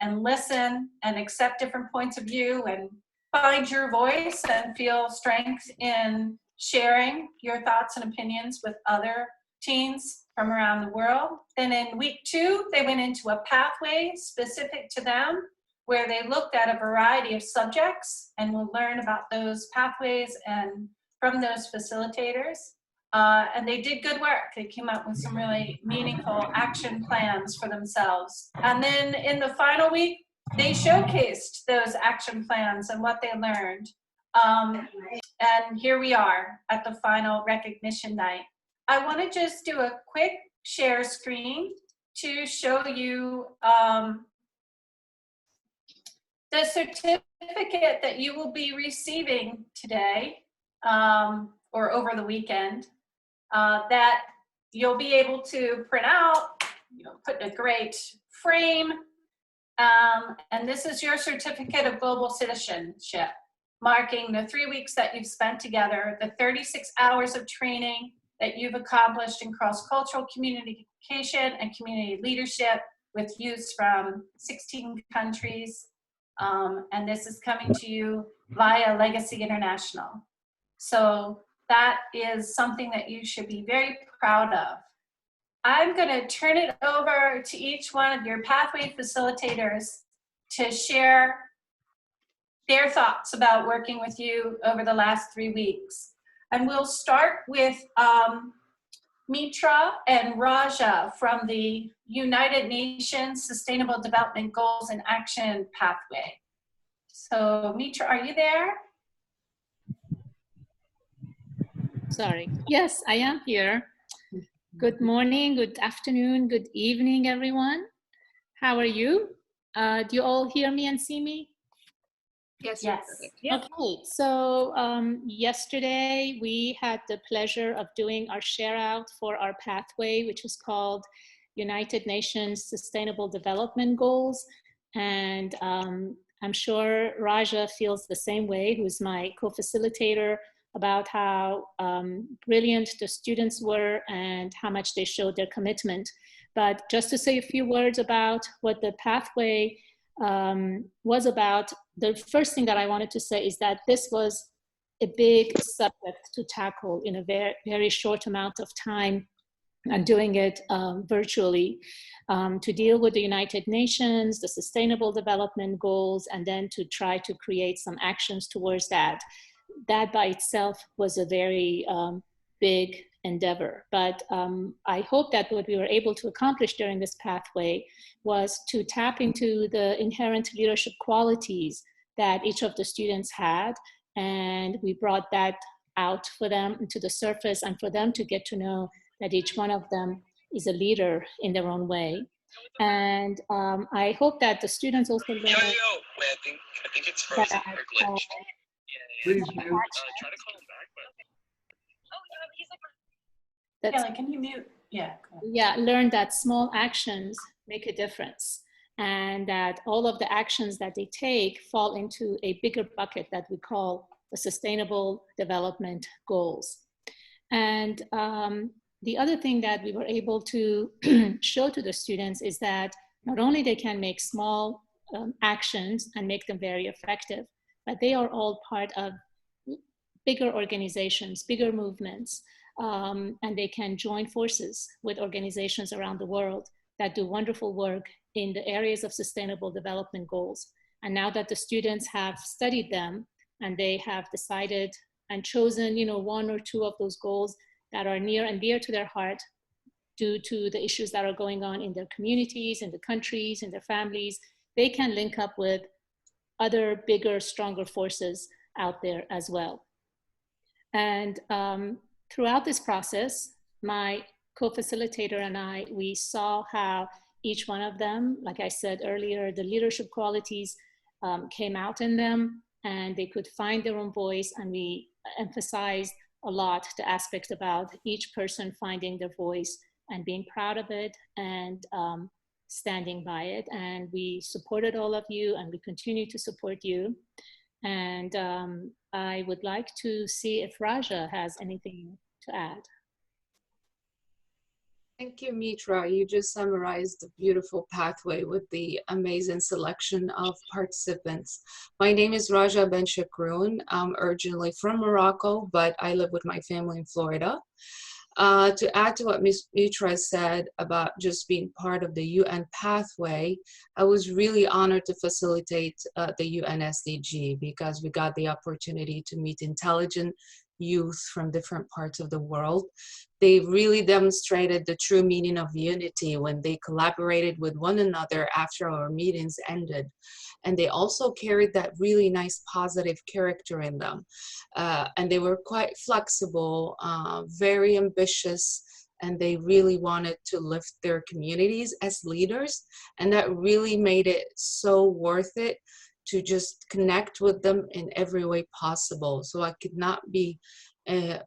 and listen and accept different points of view and find your voice and feel strength in sharing your thoughts and opinions with other teens from around the world. Then in week 2, they went into a pathway specific to them where they looked at a variety of subjects, and we'll learn about those pathways and from those facilitators. And they did good work. They came up with some really meaningful action plans for themselves. And then in the final week, they showcased those action plans and what they learned. And here we are at the final recognition night. I want to just do a quick share screen to show you the certificate that you will be receiving today or over the weekend that you'll be able to print out, put in a great frame. And this is your certificate of global citizenship, marking the 3 weeks that you've spent together, the 36 hours of training that you've accomplished in cross-cultural communication and community leadership with youths from 16 countries. And this is coming to you via Legacy International. So that is something that you should be very proud of. I'm going to turn it over to each one of your pathway facilitators to share their thoughts about working with you over the last 3 weeks. And we'll start with Mitra and Raja from the United Nations Sustainable Development Goals and Action Pathway. So Mitra, are you there? Sorry. Yes, I am here. Good morning, good afternoon, good evening, everyone. How are you? Do you all hear me and see me? Yes. Yep. Okay, so yesterday we had the pleasure of doing our share out for our pathway, which is called United Nations Sustainable Development Goals. And I'm sure Raja feels the same way, who's my co-facilitator, about how brilliant the students were and how much they showed their commitment. But just to say a few words about what the pathway was about, the first thing that I wanted to say is that this was a big subject to tackle in a very, very short amount of time, and doing it virtually, to deal with the United Nations, the Sustainable Development Goals, and then to try to create some actions towards that. That by itself was a very big endeavor. But I hope that what we were able to accomplish during this pathway was to tap into the inherent leadership qualities that each of the students had. And we brought that out for them to the surface, and for them to get to know that each one of them is a leader in their own way. And I hope that the students also learn. Wait, I think it's frozen or glitched. Please, try to call him back, but Yeah, like, can you mute? Yeah. Cool. Yeah, learn that small actions make a difference, and that all of the actions that they take fall into a bigger bucket that we call the Sustainable Development Goals. And the other thing that we were able to show to the students is that not only they can make small actions and make them very effective, but they are all part of bigger organizations, bigger movements, and they can join forces with organizations around the world that do wonderful work in the areas of sustainable development goals. And now that the students have studied them and they have decided and chosen, one or two of those goals that are near and dear to their heart due to the issues that are going on in their communities, in the countries, in their families, they can link up with other bigger, stronger forces out there as well. And throughout this process, my co-facilitator and I, we saw how each one of them, like I said earlier, the leadership qualities came out in them, and they could find their own voice. And we emphasized a lot the aspect about each person finding their voice and being proud of it and standing by it. And we supported all of you, and we continue to support you. And I would like to see if Raja has anything to add. Thank you, Mitra. You just summarized the beautiful pathway with the amazing selection of participants. My name is Raja Ben Shakroun. I'm originally from Morocco, but I live with my family in Florida. To add to what Ms. Mitra said about just being part of the UN pathway, I was really honored to facilitate the UN SDG because we got the opportunity to meet intelligent youth from different parts of the world. They really demonstrated the true meaning of unity when they collaborated with one another after our meetings ended. And they also carried that really nice positive character in them. And they were quite flexible, very ambitious, and they really wanted to lift their communities as leaders. And that really made it so worth it to just connect with them in every way possible. So I could not be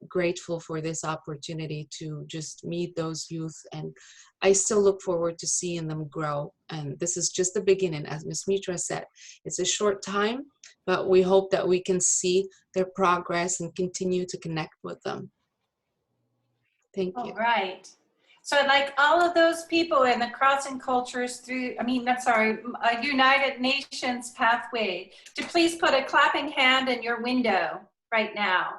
grateful for this opportunity to just meet those youth, and I still look forward to seeing them grow. And this is just the beginning, as Ms. Mitra said. It's a short time, but we hope that we can see their progress and continue to connect with them. Thank you. All right. So I'd like all of those people in the Crossing Cultures through, United Nations pathway to please put a clapping hand in your window right now.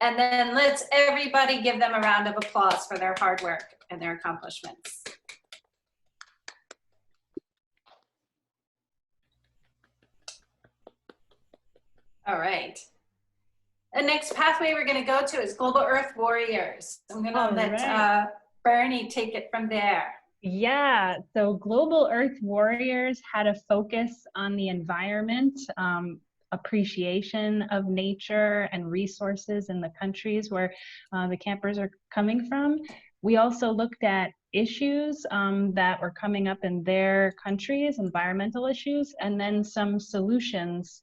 And then let's everybody give them a round of applause for their hard work and their accomplishments. All right. The next pathway we're going to go to is Global Earth Warriors. I'm going to let Bernie take it from there. Yeah, so Global Earth Warriors had a focus on the environment, appreciation of nature and resources in the countries where the campers are coming from. We also looked at issues that were coming up in their countries, environmental issues, and then some solutions.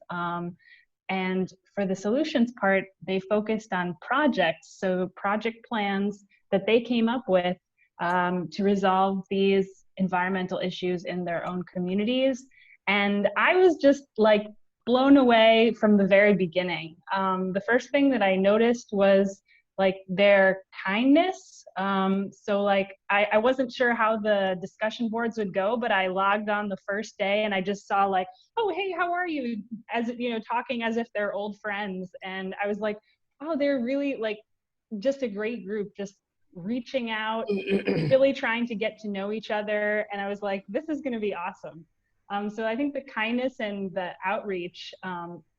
And for the solutions part, they focused on projects, so project plans that they came up with to resolve these environmental issues in their own communities. And I was just like blown away from the very beginning. The first thing that I noticed was like their kindness. So like I wasn't sure how the discussion boards would go, but I logged on the first day and I just saw like, oh, hey, how are you? As you know, talking as if they're old friends. And I was like, oh, they're really like just a great group, just reaching out, really trying to get to know each other. And I was like, this is going to be awesome. So I think the kindness and the outreach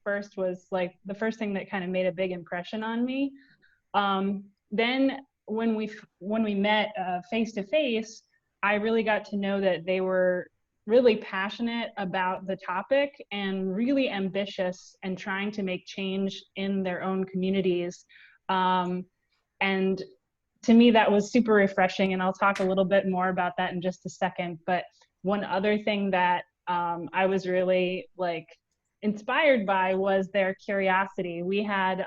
first was like the first thing that kind of made a big impression on me. Then when we met face to face, I really got to know that they were really passionate about the topic and really ambitious and trying to make change in their own communities. And to me, that was super refreshing, and I'll talk a little bit more about that in just a second. But one other thing that I was really like inspired by was their curiosity. We had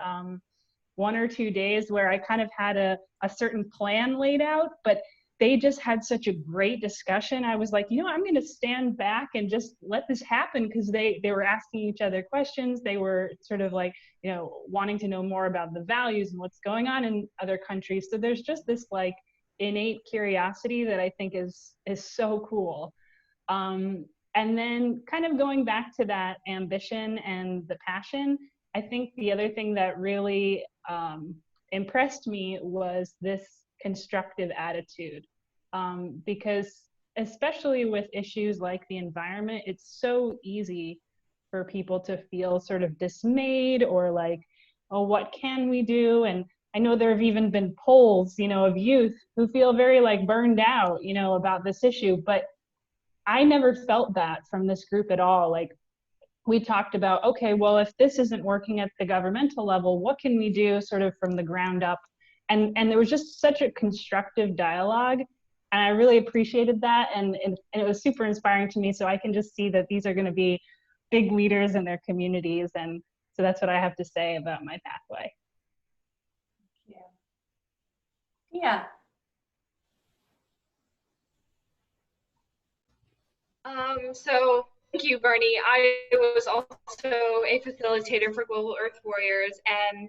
1 or 2 days where I kind of had a certain plan laid out, but they just had such a great discussion. I was like, you know, I'm going to stand back and just let this happen, because they were asking each other questions. They were sort of like, you know, wanting to know more about the values and what's going on in other countries. So there's just this like innate curiosity that I think is so cool. And then kind of going back to that ambition and the passion, I think the other thing that really impressed me was this constructive attitude, because especially with issues like the environment, it's so easy for people to feel sort of dismayed or like, oh, what can we do? And I know there have even been polls, you know, of youth who feel very like burned out, you know, about this issue, but I never felt that from this group at all. Like, we talked about, okay, well, if this isn't working at the governmental level, what can we do sort of from the ground up? And there was just such a constructive dialogue, and I really appreciated that, and it was super inspiring to me. So I can just see that these are going to be big leaders in their communities, and so that's what I have to say about my pathway. Yeah. So thank you, Bernie. I was also a facilitator for Global Earth Warriors, and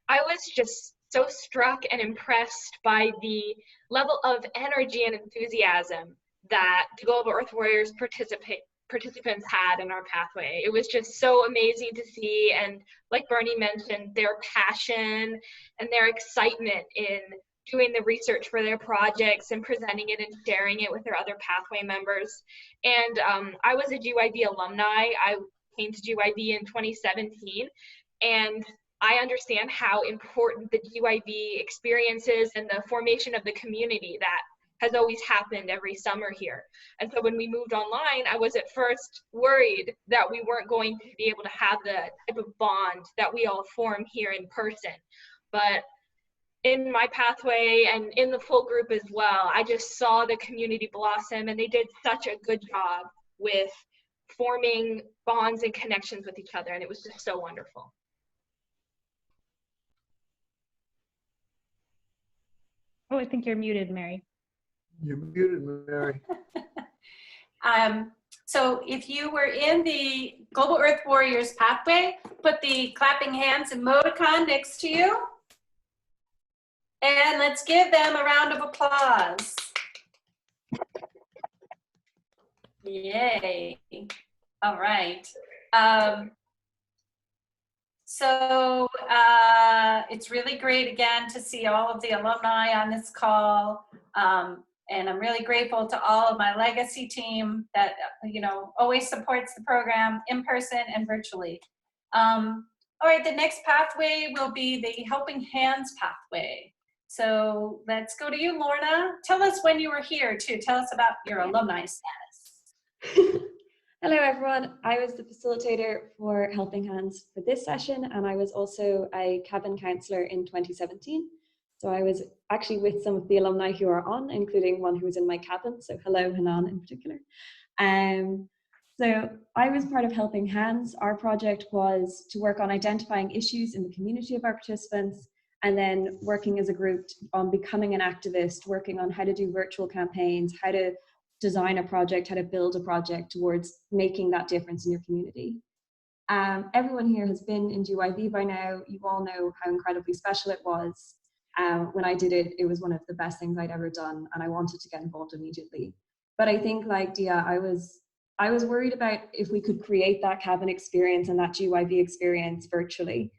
I was just so struck and impressed by the level of energy and enthusiasm that the Global Earth Warriors participants had in our pathway. It was just so amazing to see, and like Bernie mentioned, their passion and their excitement in doing the research for their projects and presenting it and sharing it with their other pathway members. And I was a GYV alumni. I came to GYV in 2017, and I understand how important the GYV experiences and the formation of the community that has always happened every summer here. And so when we moved online, I was at first worried that we weren't going to be able to have the type of bond that we all form here in person. But in my pathway and in the full group as well, I just saw the community blossom, and they did such a good job with forming bonds and connections with each other, and it was just so wonderful. Oh, I think you're muted, Mary. You're muted, Mary. So if you were in the Global Earth Warriors pathway, put the clapping hands emoticon next to you. And let's give them a round of applause. Yay. All right. It's really great again to see all of the alumni on this call. And I'm really grateful to all of my legacy team that, always supports the program in person and virtually. All right, the next pathway will be the Helping Hands pathway. So let's go to you, Lorna. Tell us when you were here too. Tell us about your alumni status. Hello everyone, I was the facilitator for Helping Hands for this session, and I was also a cabin counsellor in 2017. So I was actually with some of the alumni who are on, including one who was in my cabin, so hello Hanan in particular. So I was part of Helping Hands. Our project was to work on identifying issues in the community of our participants, and then working as a group on becoming an activist, working on how to do virtual campaigns, how to design a project, how to build a project towards making that difference in your community. Everyone here has been in GYV by now. You all know how incredibly special it was. When I did it, it was one of the best things I'd ever done, and I wanted to get involved immediately. But I think, like Dia, I was worried about if we could create that cabin experience and that GYV experience virtually.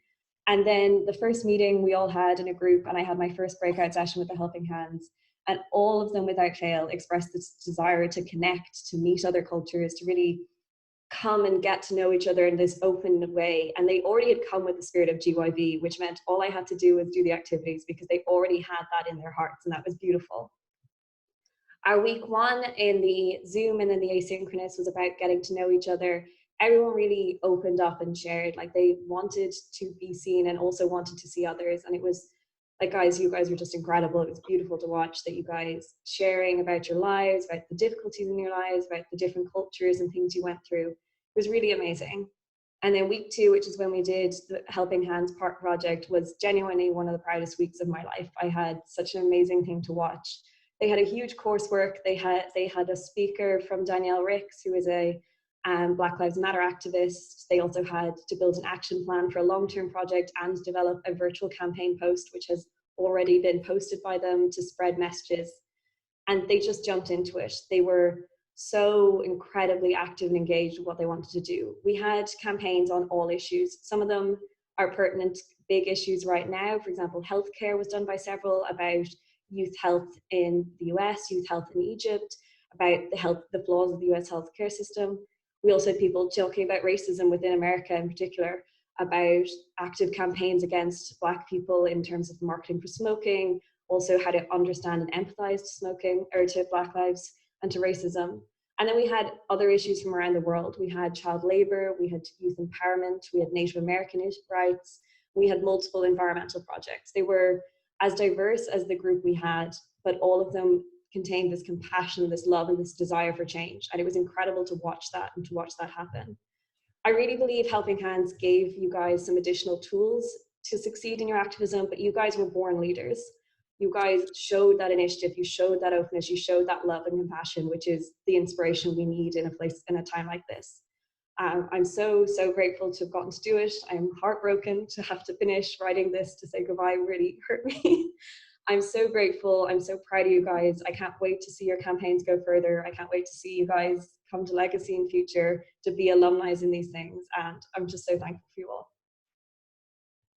And then the first meeting we all had in a group, and I had my first breakout session with the Helping Hands, and all of them without fail expressed this desire to connect, to meet other cultures, to really come and get to know each other in this open way. And they already had come with the spirit of GYV, which meant all I had to do was do the activities because they already had that in their hearts, and that was beautiful. Our week one in the Zoom and then the asynchronous was about getting to know each other. Everyone really opened up and shared, like they wanted to be seen and also wanted to see others. And it was like, guys, you guys were just incredible. It was beautiful to watch that you guys sharing about your lives, about the difficulties in your lives, about the different cultures and things you went through. It was really amazing. And then week two, which is when we did the Helping Hands Park project, was genuinely one of the proudest weeks of my life. I had such an amazing thing to watch. They had a huge coursework. They had a speaker from Danielle Ricks, who is a Black Lives Matter activist. They also had to build an action plan for a long-term project and develop a virtual campaign post, which has already been posted by them to spread messages. And they just jumped into it. They were so incredibly active and engaged with what they wanted to do. We had campaigns on all issues. Some of them are pertinent, big issues right now. For example, healthcare was done by several, about youth health in the US, youth health in Egypt, about the flaws of the US healthcare system. We also had people talking about racism within America in particular, about active campaigns against Black people in terms of marketing for smoking, also how to understand and empathize to smoking, or to Black lives and to racism. And then we had other issues from around the world. We had child labor, we had youth empowerment, we had Native American rights, we had multiple environmental projects. They were as diverse as the group we had, but all of them contained this compassion, this love, and this desire for change. And it was incredible to watch that and to watch that happen. I really believe Helping Hands gave you guys some additional tools to succeed in your activism, but you guys were born leaders. You guys showed that initiative, you showed that openness, you showed that love and compassion, which is the inspiration we need in a time like this. I'm so grateful to have gotten to do it. I'm heartbroken to have to finish writing this to say goodbye. Really hurt me. I'm so grateful. I'm so proud of you guys. I can't wait to see your campaigns go further. I can't wait to see you guys come to Legacy in future, to be alumni in these things. And I'm just so thankful for you all.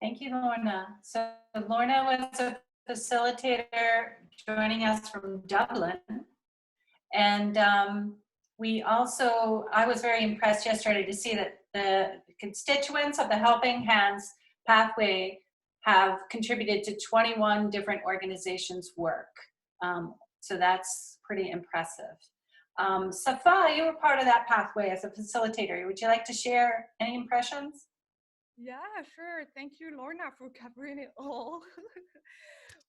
Thank you, Lorna. So Lorna was a facilitator joining us from Dublin. And I was very impressed yesterday to see that the constituents of the Helping Hands pathway have contributed to 21 different organizations' work. So that's pretty impressive. Safa, you were part of that pathway as a facilitator. Would you like to share any impressions? Yeah, sure. Thank you, Lorna, for covering it all.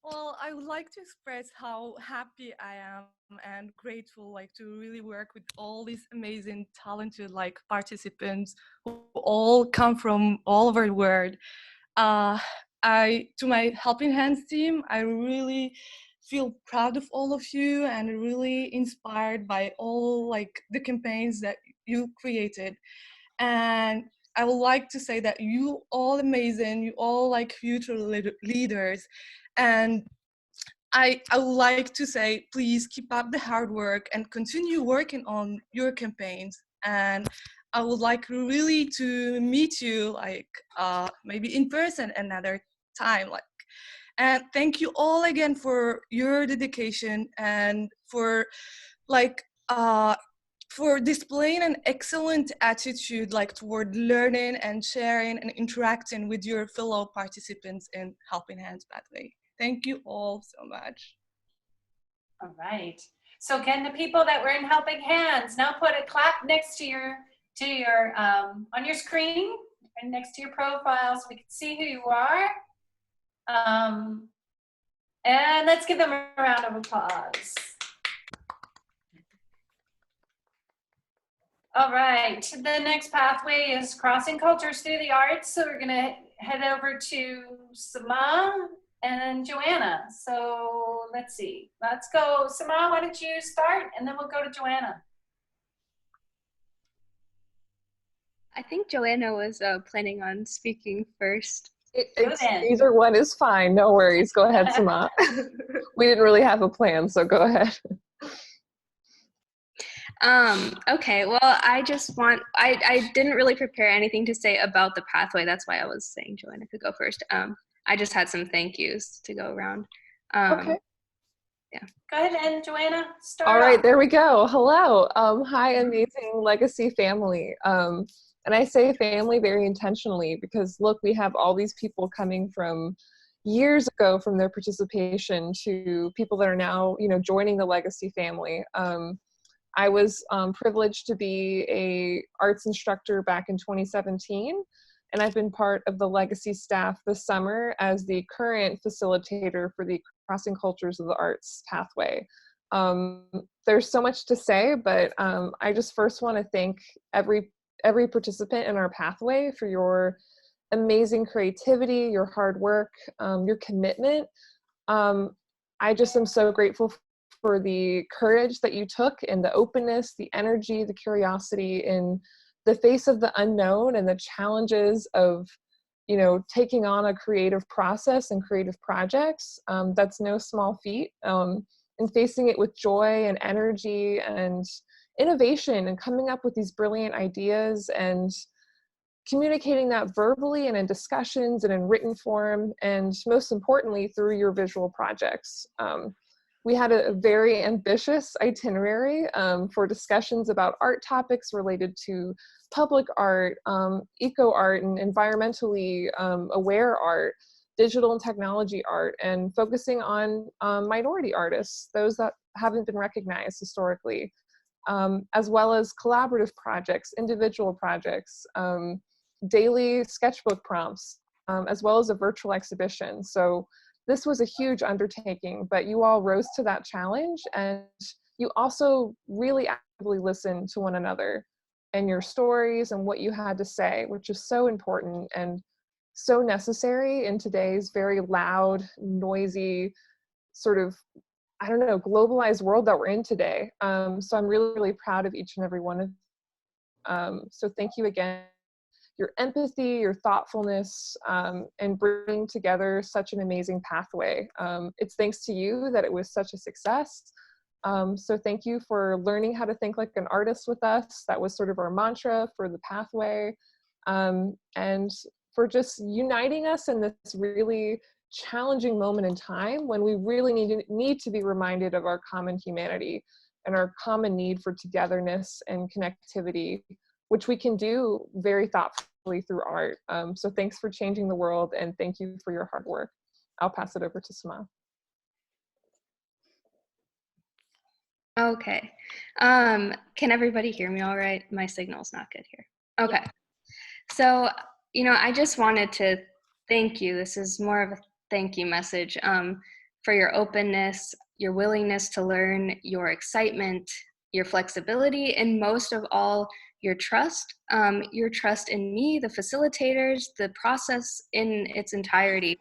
Well, I would like to express how happy I am and grateful, like, to really work with all these amazing, talented, like, participants who all come from all over the world. To my Helping Hands team, I really feel proud of all of you and really inspired by all, like, the campaigns that you created. And I would like to say that you all amazing, you all like future leaders. And I would like to say, please keep up the hard work and continue working on your campaigns. And I would like really to meet you, like, maybe in person another time. Like, and thank you all again for your dedication and for, like, for displaying an excellent attitude, like, toward learning and sharing and interacting with your fellow participants in Helping Hands pathway. Thank you all so much. All right. So can the people that were in Helping Hands now put a clap next to your on your screen and next to your profile so we can see who you are. And let's give them a round of applause. All right, the next pathway is Crossing Cultures Through the Arts. So we're gonna head over to Sama and Joanna. So let's see, let's go. Sama, why don't you start and then we'll go to Joanna. I think Joanna was planning on speaking first. Either one is fine, no worries. Go ahead, Sama. We didn't really have a plan, so go ahead. Okay, well, I didn't really prepare anything to say about the pathway. That's why I was saying Joanna could go first. I just had some thank yous to go around. Okay. Yeah. Go ahead, and Joanna, start All right, off. there we go. Hello. Hi, amazing Legacy family. And I say family very intentionally because, look, we have all these people coming from years ago from their participation to people that are now, joining the Legacy family. I was privileged to be a arts instructor back in 2017, and I've been part of the Legacy staff this summer as the current facilitator for the Crossing Cultures of the Arts pathway. There's so much to say, but I just first want to thank every participant in our pathway for your amazing creativity, your hard work, your commitment. I just am so grateful for the courage that you took and the openness, the energy, the curiosity in the face of the unknown and the challenges of, taking on a creative process and creative projects. That's no small feat. And facing it with joy and energy and innovation and coming up with these brilliant ideas and communicating that verbally and in discussions and in written form, and most importantly, through your visual projects. We had a very ambitious itinerary for discussions about art topics related to public art, eco art, and environmentally aware art, digital and technology art, and focusing on minority artists, those that haven't been recognized historically, as well as collaborative projects, individual projects, daily sketchbook prompts, as well as a virtual exhibition. So this was a huge undertaking, but you all rose to that challenge, and you also really actively listened to one another and your stories and what you had to say, which is so important and so necessary in today's very loud, noisy, sort of, globalized world that we're in today. So I'm really, really proud of each and every one So thank you again. Your empathy, your thoughtfulness, and bringing together such an amazing pathway. It's thanks to you that it was such a success. So thank you for learning how to think like an artist with us. That was sort of our mantra for the pathway. And for just uniting us in this really challenging moment in time when we really need to be reminded of our common humanity and our common need for togetherness and connectivity, which we can do very thoughtfully through art. So thanks for changing the world, and thank you for your hard work. I'll pass it over to Sama. Okay. Can everybody hear me all right? My signal's not good here. Okay. So, I just wanted to thank you. This is more of a thank you message for your openness, your willingness to learn, your excitement, your flexibility, and most of all, your trust in me, the facilitators, the process in its entirety.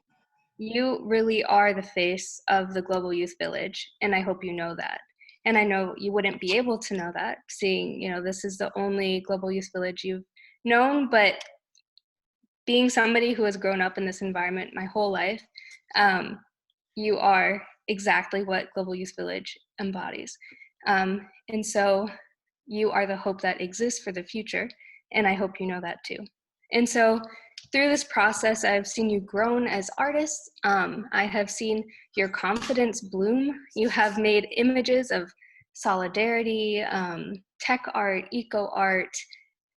You really are the face of the Global Youth Village, and I hope you know that. And I know you wouldn't be able to know that, seeing, this is the only Global Youth Village you've known, but being somebody who has grown up in this environment my whole life, you are exactly what Global Youth Village embodies. And so you are the hope that exists for the future, and I hope you know that too. And so through this process, I've seen you grown as artists. I have seen your confidence bloom. You have made images of solidarity, tech art, eco art,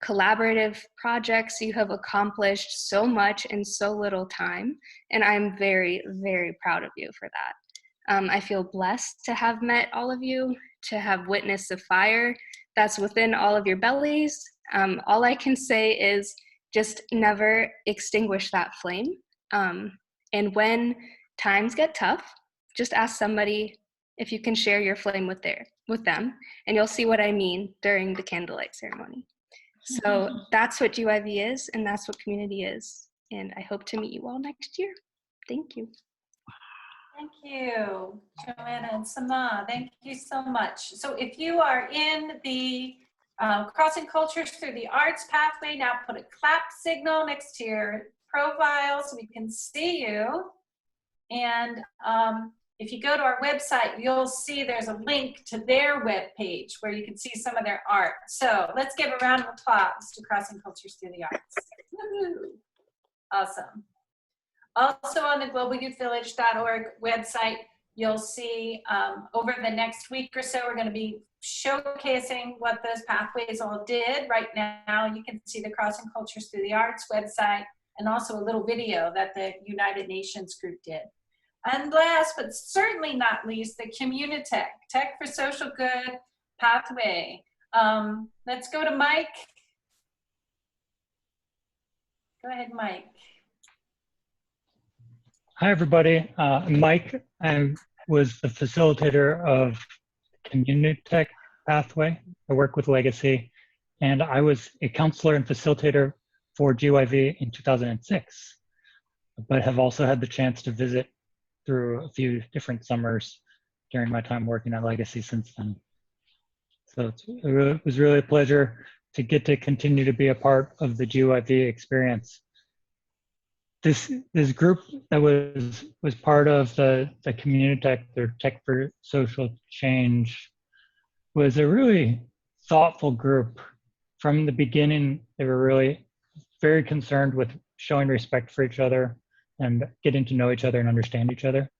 collaborative projects. You have accomplished so much in so little time, and I'm very, very proud of you for that. I feel blessed to have met all of you, to have witnessed the fire that's within all of your bellies. All I can say is just never extinguish that flame. And when times get tough, just ask somebody if you can share your flame with them, and you'll see what I mean during the Candlelight Ceremony. So that's what GYV is, and that's what community is. And I hope to meet you all next year. Thank you. Thank you, Joanna and Sama. Thank you so much. So if you are in the Crossing Cultures Through the Arts pathway, now put a clap signal next to your profile so we can see you. And if you go to our website, you'll see there's a link to their webpage where you can see some of their art. So let's give a round of applause to Crossing Cultures Through the Arts. Woo-hoo. Awesome. Also on the globalyouthvillage.org website, you'll see over the next week or so, we're going to be showcasing what those pathways all did. Right now, you can see the Crossing Cultures Through the Arts website and also a little video that the United Nations group did. And last, but certainly not least, the Communitech, Tech for Social Good pathway. Let's go to Mike. Go ahead, Mike. Hi, everybody. Mike, I was the facilitator of Communitech pathway. I work with Legacy, and I was a counselor and facilitator for GYV in 2006, but have also had the chance to visit through a few different summers during my time working at Legacy since then. So it was really a pleasure to get to continue to be a part of the GYV experience. This group that was part of the Communitech, their Tech for Social Change, was a really thoughtful group. From the beginning, they were really very concerned with showing respect for each other and getting to know each other and understand each other.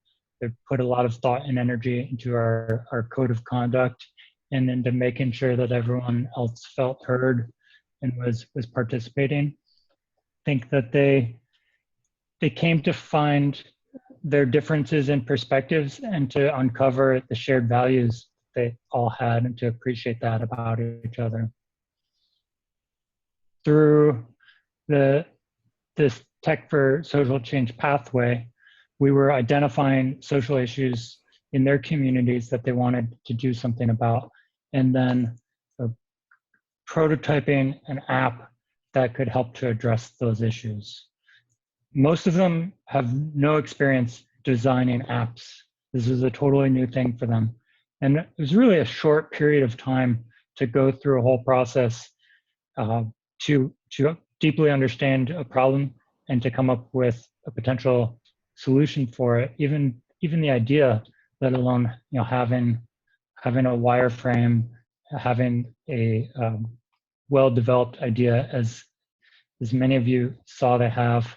They put a lot of thought and energy into our code of conduct and into making sure that everyone else felt heard and was participating. I think that they came to find their differences in perspectives and to uncover the shared values they all had and to appreciate that about each other. Through this Tech for Social Change pathway, we were identifying social issues in their communities that they wanted to do something about, and then prototyping an app that could help to address those issues. Most of them have no experience designing apps. This is a totally new thing for them. And it was really a short period of time to go through a whole process to deeply understand a problem and to come up with a potential solution for it. Even the idea, let alone having a wireframe, having a well-developed idea, as many of you saw they have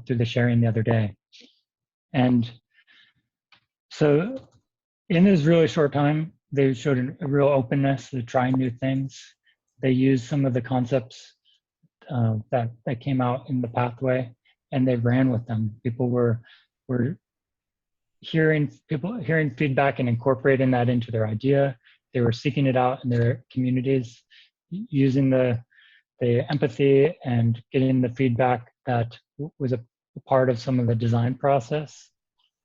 through the sharing the other day. And so in this really short time, they showed a real openness to trying new things. They used some of the concepts that came out in the pathway, and they ran with them. People were hearing feedback and incorporating that into their idea. They were seeking it out in their communities, using the empathy and getting the feedback that was a part of some of the design process,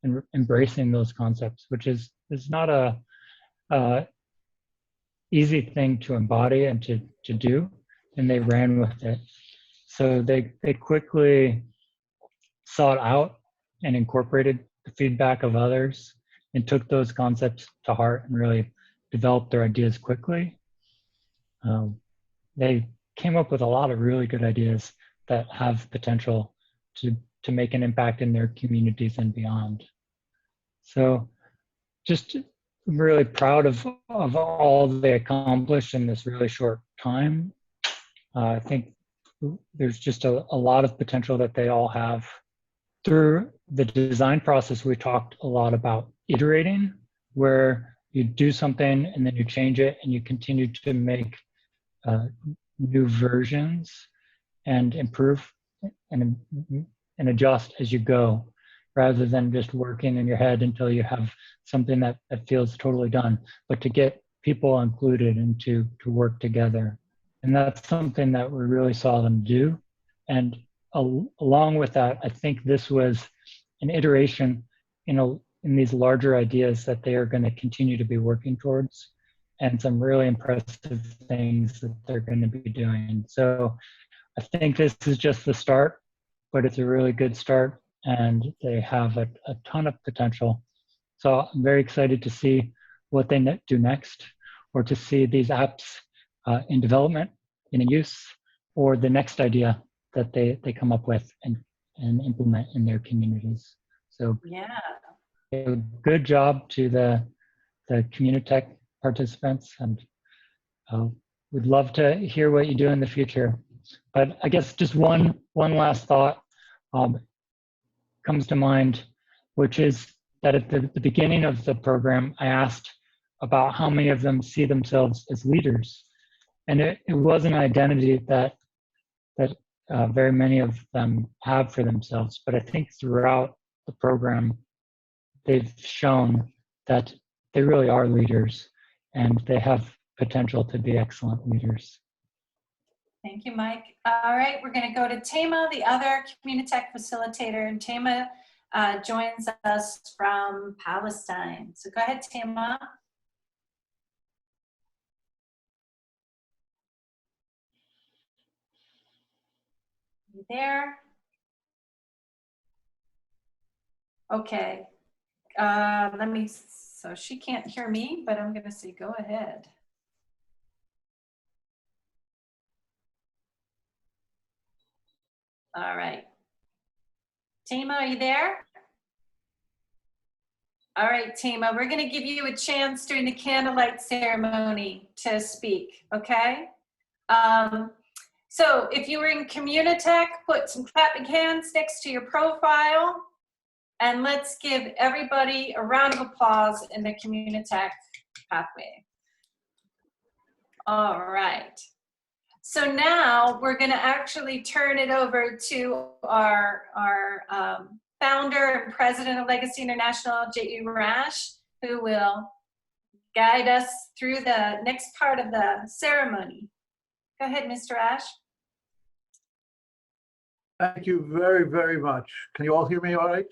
and embracing those concepts, which is not a easy thing to embody and to do, and they ran with it. So they quickly sought out and incorporated the feedback of others and took those concepts to heart and really developed their ideas quickly. They came up with a lot of really good ideas that have potential to make an impact in their communities and beyond. So just really proud of all they accomplished in this really short time. I think there's just a lot of potential that they all have. Through the design process, we talked a lot about iterating, where you do something and then you change it and you continue to make new versions and improve and adjust as you go, rather than just working in your head until you have something that feels totally done, but to get people included and to work together. And that's something that we really saw them do. And along with that, I think this was an iteration in these larger ideas that they are going to continue to be working towards, and some really impressive things that they're going to be doing. So I think this is just the start, but it's a really good start, and they have a ton of potential. So I'm very excited to see what they do next, or to see these apps in development, in use, or the next idea that they come up with and implement in their communities. So yeah, a good job to the Communitech participants, and we'd love to hear what you do in the future. But I guess just one last thought comes to mind, which is that at the beginning of the program, I asked about how many of them see themselves as leaders. And it was an identity that very many of them have for themselves. But I think throughout the program, they've shown that they really are leaders, and they have potential to be excellent leaders. Thank you, Mike. All right, we're going to go to Tema, the other Communitech facilitator, and Tema joins us from Palestine. So go ahead, Tema. You there? Okay. So she can't hear me, but I'm going to say go ahead. All right. Tema, are you there? All right, Tema, we're going to give you a chance during the candlelight ceremony to speak, okay? So if you were in Communitech, put some clapping hands next to your profile, and let's give everybody a round of applause in the Communitech pathway. All right. So now we're going to actually turn it over to our founder and president of Legacy International, J.E. Rash, who will guide us through the next part of the ceremony. Go ahead, Mr. Rash. Thank you very, very much. Can you all hear me all right?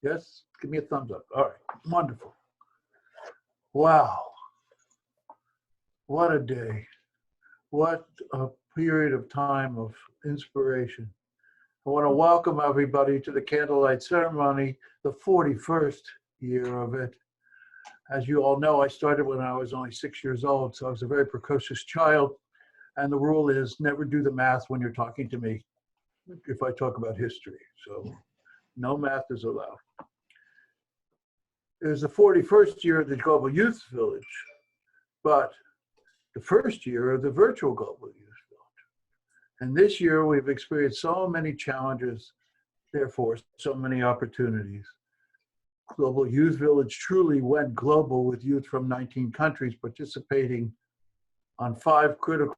Yes? Give me a thumbs up. All right. Wonderful. Wow. What a day. What a period of time of inspiration. I want to welcome everybody to the Candlelight Ceremony, the 41st year of it. As you all know, I started when I was only 6 years old, so I was a very precocious child. And the rule is never do the math when you're talking to me if I talk about history. So no math is allowed. It was the 41st year of the Global Youth Village, but the first year of the virtual Global Youth Village. And this year we've experienced so many challenges, therefore so many opportunities. Global Youth Village truly went global with youth from 19 countries participating on 5 critical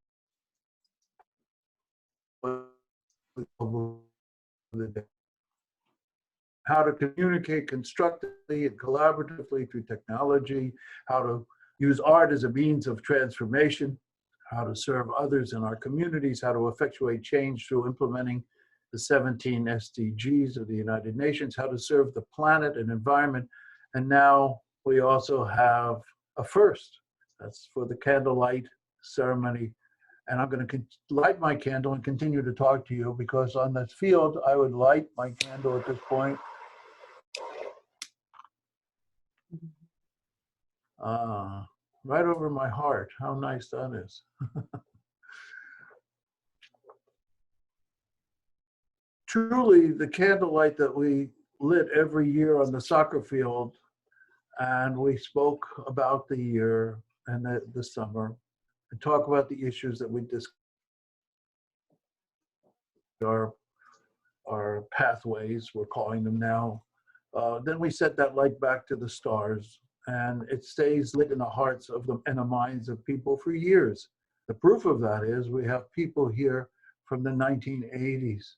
how to communicate constructively and collaboratively through technology, how to use art as a means of transformation, how to serve others in our communities, how to effectuate change through implementing the 17 SDGs of the United Nations, how to serve the planet and environment. And now we also have a first. That's for the Candlelight Ceremony. And I'm going to light my candle and continue to talk to you, because on this field, I would light my candle at this point. Right over my heart. How nice that is. Truly, the candlelight that we lit every year on the soccer field, and we spoke about the year and the summer, and talk about the issues that we discussed, our pathways, we're calling them now. Then we set that light back to the stars, and it stays lit in the hearts of them and the minds of people for years. The proof of that is we have people here from the 1980s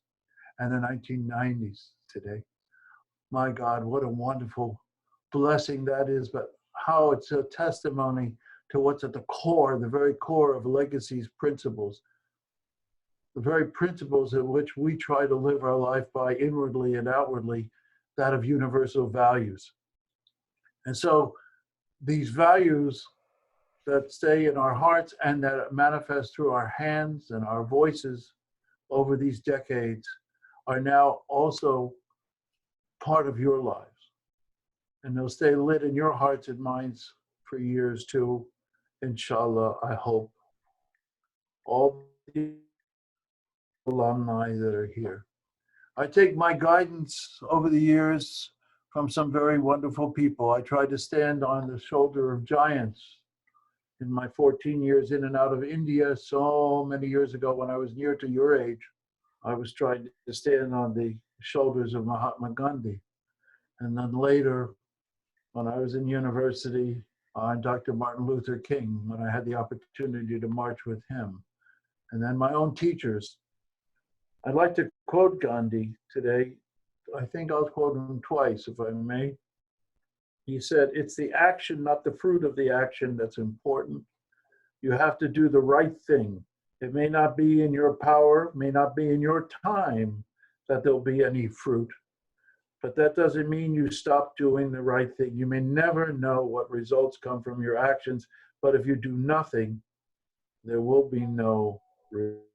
and the 1990s today. My God, what a wonderful blessing that is, but how it's a testimony to what's at the core, the very core of Legacy's principles, the very principles in which we try to live our life by inwardly and outwardly, that of universal values. And so these values that stay in our hearts and that manifest through our hands and our voices over these decades are now also part of your lives. And they'll stay lit in your hearts and minds for years too, inshallah, I hope. All the alumni that are here. I take my guidance over the years from some very wonderful people. I tried to stand on the shoulder of giants in my 14 years in and out of India so many years ago when I was near to your age. I was trying to stand on the shoulders of Mahatma Gandhi. And then later, when I was in university, on Dr. Martin Luther King, when I had the opportunity to march with him. And then my own teachers. I'd like to quote Gandhi today. I think I'll quote him twice, if I may. He said, "It's the action, not the fruit of the action, that's important. You have to do the right thing. It may not be in your power, may not be in your time that there'll be any fruit. But that doesn't mean you stop doing the right thing. You may never know what results come from your actions, but if you do nothing, there will be no result."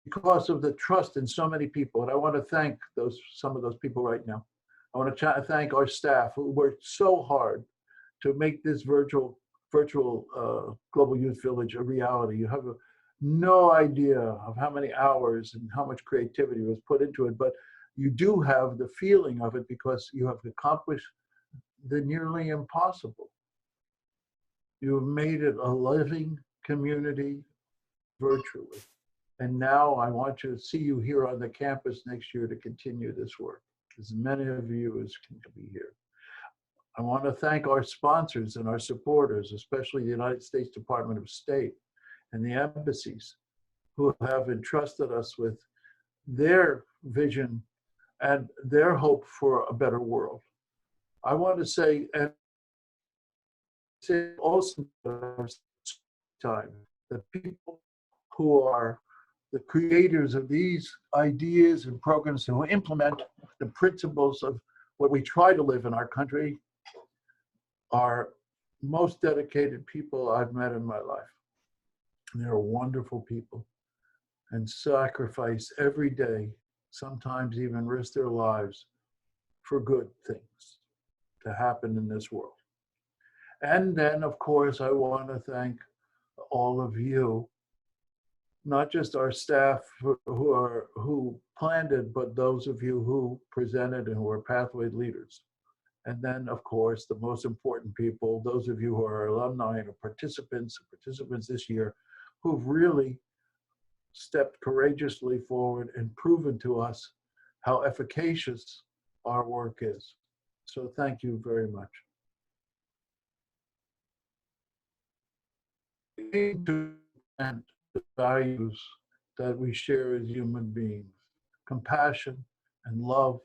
Because of the trust in so many people, and I want to thank some of those people right now. I want to thank our staff who worked so hard to make this virtual Global Youth Village a reality. You have no idea of how many hours and how much creativity was put into it, but you do have the feeling of it because you have accomplished the nearly impossible. You have made it a living community virtually. And now I want to see you here on the campus next year to continue this work, as many of you as can be here. I want to thank our sponsors and our supporters, especially the United States Department of State and the embassies, who have entrusted us with their vision and their hope for a better world. I want to say, and say also time, that people who are the creators of these ideas and programs who implement the principles of what we try to live in our country are most dedicated people I've met in my life. They're wonderful people and sacrifice every day, sometimes even risk their lives for good things. to happen in this world. And then, of course, I want to thank all of you, not just our staff who planned it, but those of you who presented and who are pathway leaders. And then, of course, the most important people, those of you who are alumni and participants this year, who've really stepped courageously forward and proven to us how efficacious our work is. So thank you very much. And the values that we share as human beings: compassion and love,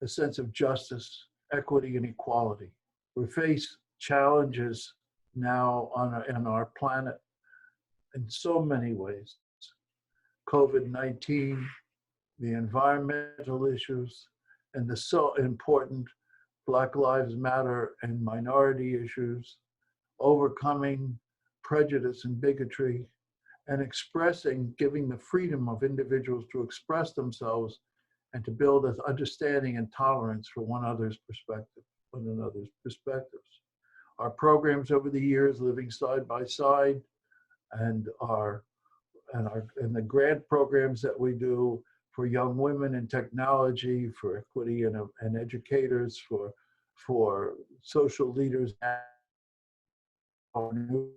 a sense of justice, equity, and equality. We face challenges now on our planet in so many ways. COVID-19, the environmental issues, and the so important Black Lives Matter and minority issues, overcoming prejudice and bigotry, and giving the freedom of individuals to express themselves and to build an understanding and tolerance for one another's perspectives. Our programs over the years, Living Side by Side, and the grant programs that we do for young women in technology, for equity and educators, for social leaders, our new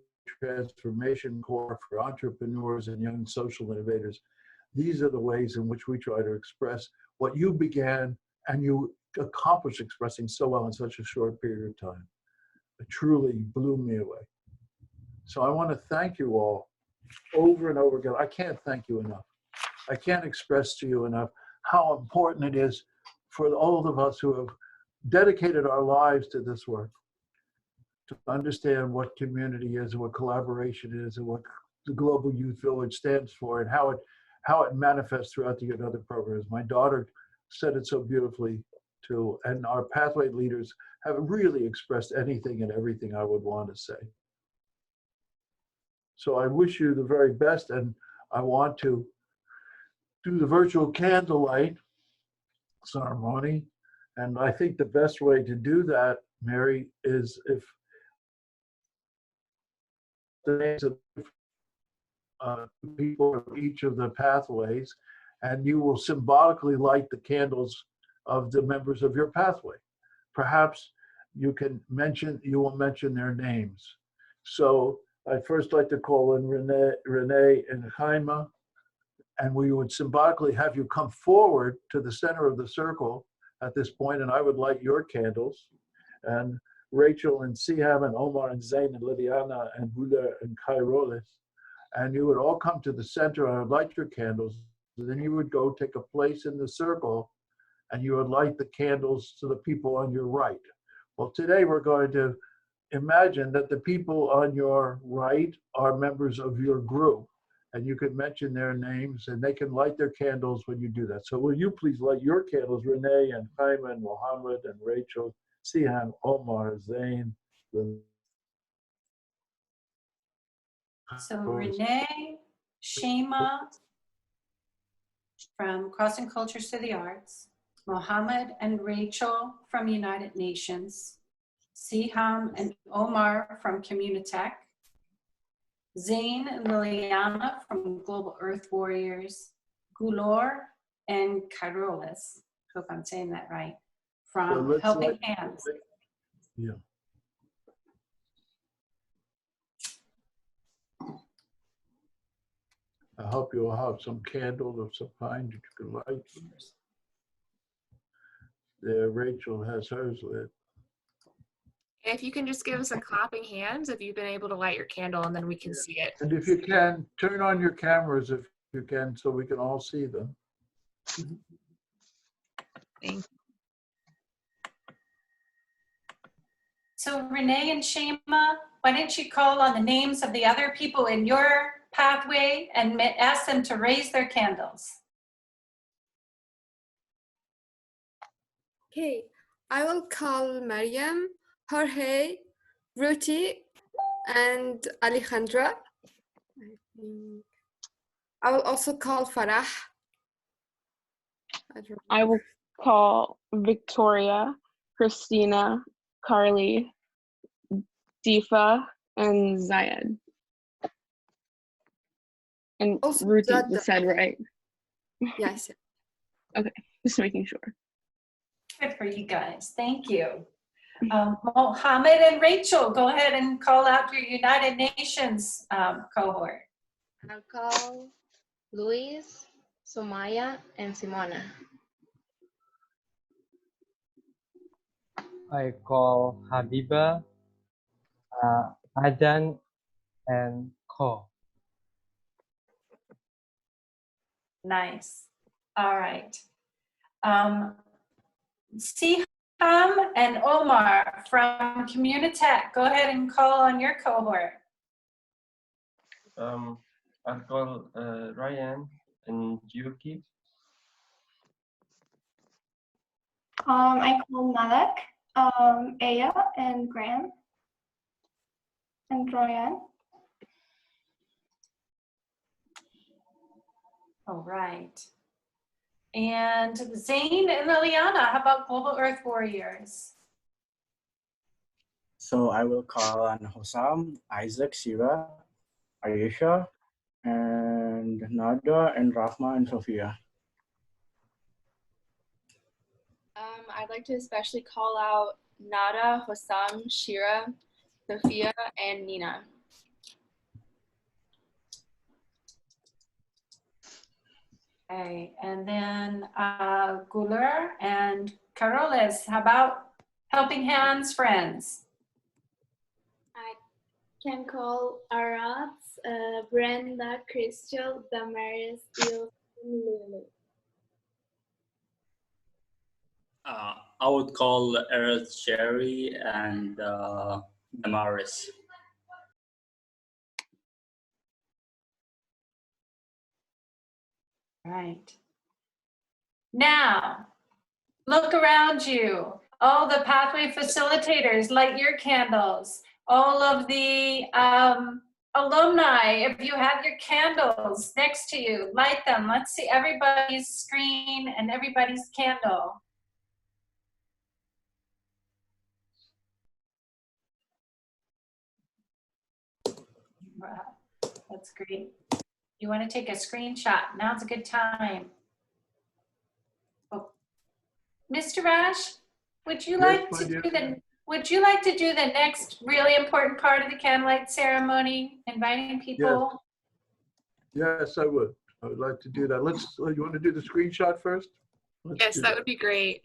transformation corps for entrepreneurs and young social innovators. These are the ways in which we try to express what you began and you accomplished expressing so well in such a short period of time. It truly blew me away. So I want to thank you all over and over again. I can't thank you enough. I can't express to you enough how important it is for all of us who have dedicated our lives to this work, to understand what community is and what collaboration is and what the Global Youth Village stands for and how it manifests throughout the other programs. My daughter said it so beautifully too, and our pathway leaders have really expressed anything and everything I would want to say. So I wish you the very best, and I want to do the virtual candlelight ceremony. And I think the best way to do that, Mary, is if the names of people of each of the pathways, and you will symbolically light the candles of the members of your pathway. Perhaps you will mention their names. So I'd first like to call in Renee and Jaime, and we would symbolically have you come forward to the center of the circle at this point, and I would light your candles. And Rachel and Siham and Omar and Zain and Liliana and Buda and Kairolis, and you would all come to the center and I would light your candles. And then you would go take a place in the circle and you would light the candles to the people on your right. Well, today we're going to imagine that the people on your right are members of your group, and you can mention their names and they can light their candles when you do that. So will you please light your candles, Renee and Jaime and Mohammed and Rachel, Siham, Omar, Zain. So Renee, Shema from Crossing Cultures to the Arts, Mohammed and Rachel from United Nations, Siham and Omar from Communitech, Zain and Liliana from Global Earth Warriors, Gulor and Kairolis, hope I'm saying that right, from Helping Hands. Yeah. I hope you'll have some candle of some kind that you can light. There, Rachel has hers lit. If you can just give us a clapping hands if you've been able to light your candle, and then we can see it. And if you can, turn on your cameras if you can so we can all see them. Thank you. So Renee and Shema, why don't you call on the names of the other people in your pathway and ask them to raise their candles. Okay, I will call Mariam, Jorge, Ruti, and Alejandra. I will also call Farah. I will call Victoria, Christina, Carly, Difa, and Zayed. And Also, Ruti Jada. was said right. Yes. Okay, just making sure. Good for you guys. Thank you. Mohammed and Rachel, go ahead and call out your United Nations cohort. I'll call Luis, Sumaya, and Simona. I call Habiba, Adan, and Ko. Nice. All right. Siham and Omar from Communitech, go ahead and call on your cohort. I'll call Ryan and Yuki. I call Malak, Aya, and Graham, and Royan. All right. And Zane and Liliana, how about Global Earth Warriors? So I will call on Hossam, Isaac, Sira, Ayesha, and Nada, and Rahma, and Sophia. I'd like to especially call out Nada, Hossam, Shira, Sophia, and Nina. Okay, and then Guler and Caroles, how about Helping Hands Friends? I can call Arad, Brenda, Crystal, Damaris, Il, and Lulu. I would call Earth Sherry and Damaris. Right. Now, look around you. All the pathway facilitators, light your candles. All of the alumni, if you have your candles next to you, light them. Let's see everybody's screen and everybody's candle. Wow, that's great. You want to take a screenshot? Now's a good time. Oh. Mr. Rash, would you like to do the next really important part of the candlelight ceremony, inviting people? Yes, I would. I would like to do that. You want to do the screenshot first? Yes, that would be great.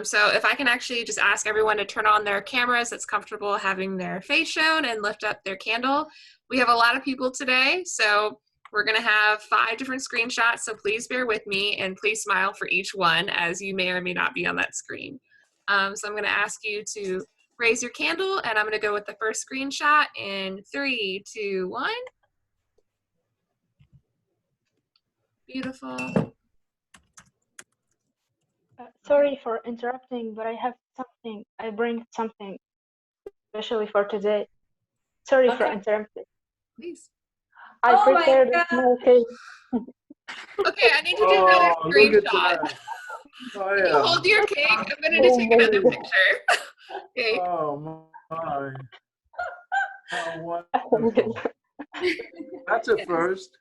So if I can actually just ask everyone to turn on their cameras that's comfortable having their face shown and lift up their candle. We have a lot of people today, so we're gonna have 5 different screenshots, so please bear with me and please smile for each one as you may or may not be on that screen. So I'm gonna ask you to raise your candle and I'm gonna go with the first screenshot in 3, 2, 1. Beautiful. Sorry for interrupting, but I bring something especially for today. Sorry for interrupting. Please. I prepared a small cake. Okay, I need to do another screenshot. Oh, You yeah. hold your cake. I'm gonna take another picture. Okay. Oh my. How wonderful. That's a first.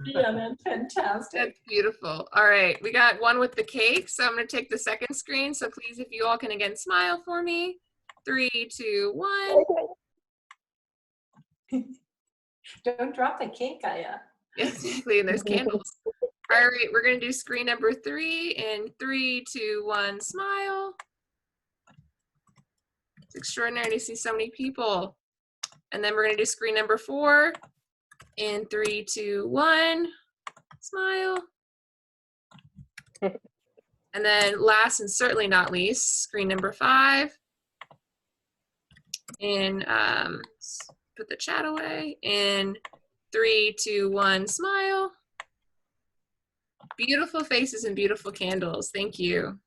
Yeah, that's fantastic. That's beautiful. All right, we got one with the cake, so I'm going to take the second screen. So please, if you all can again smile for me. 3, 2, 1. Don't drop the cake, Aya. Yes, exactly, and there's candles. All right, we're going to do screen number 3 in 3, 2, 1, smile. It's extraordinary to see so many people. And then we're going to do screen number 4 in 3, 2, 1. Smile. And then last and certainly not least, screen number 5. And put the chat away. In 3, 2, 1, smile. Beautiful faces and beautiful candles. Thank you.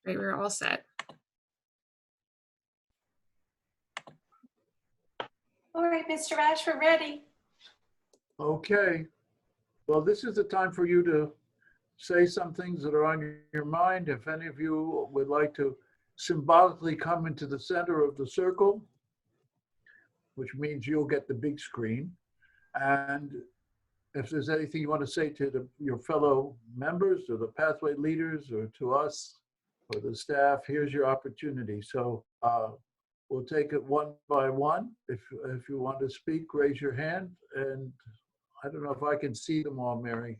Right, we're all set. All right, Mr. Ash, we're ready. Okay. Well, this is the time for you to say some things that are on your mind. If any of you would like to symbolically come into the center of the circle, which means you'll get the big screen. And if there's anything you want to say to your fellow members or the pathway leaders or to us or the staff, here's your opportunity. So we'll take it one by one. If you want to speak, raise your hand. And I don't know if I can see them all, Mary.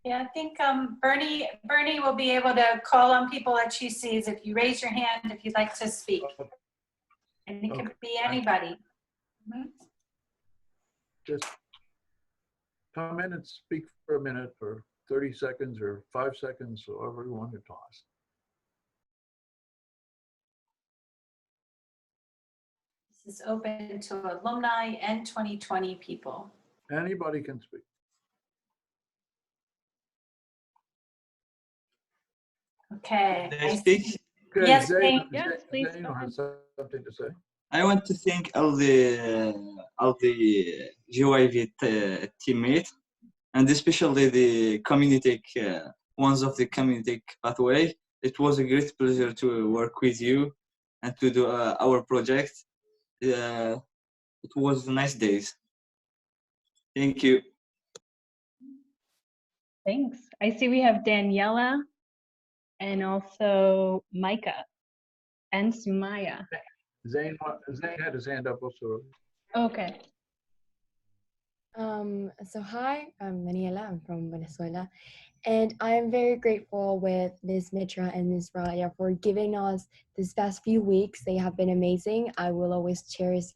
Yeah, I think Bernie will be able to call on people that she sees if you raise your hand if you'd like to speak. And it could be anybody. Mhm. Just come in and speak for a minute, for 30 seconds or 5 seconds, however you want to toss. This is open to alumni and 2020 people. Anybody can speak. Okay. Can I speak? Okay, Yes, Zain, Zane. Yes, please, Zain go has something to say. I want to thank all the GYV teammates, and especially the community ones of the community pathway. It was a great pleasure to work with you and to do our project. It was nice days. Thank you. Thanks. I see we have Daniela and also Micah and Sumaya. Zain had his hand up also. Okay. So hi, I'm Daniela, I'm from Venezuela, and I am very grateful with Ms. Mitra and Ms. Raya for giving us this past few weeks. They have been amazing. I will always cherish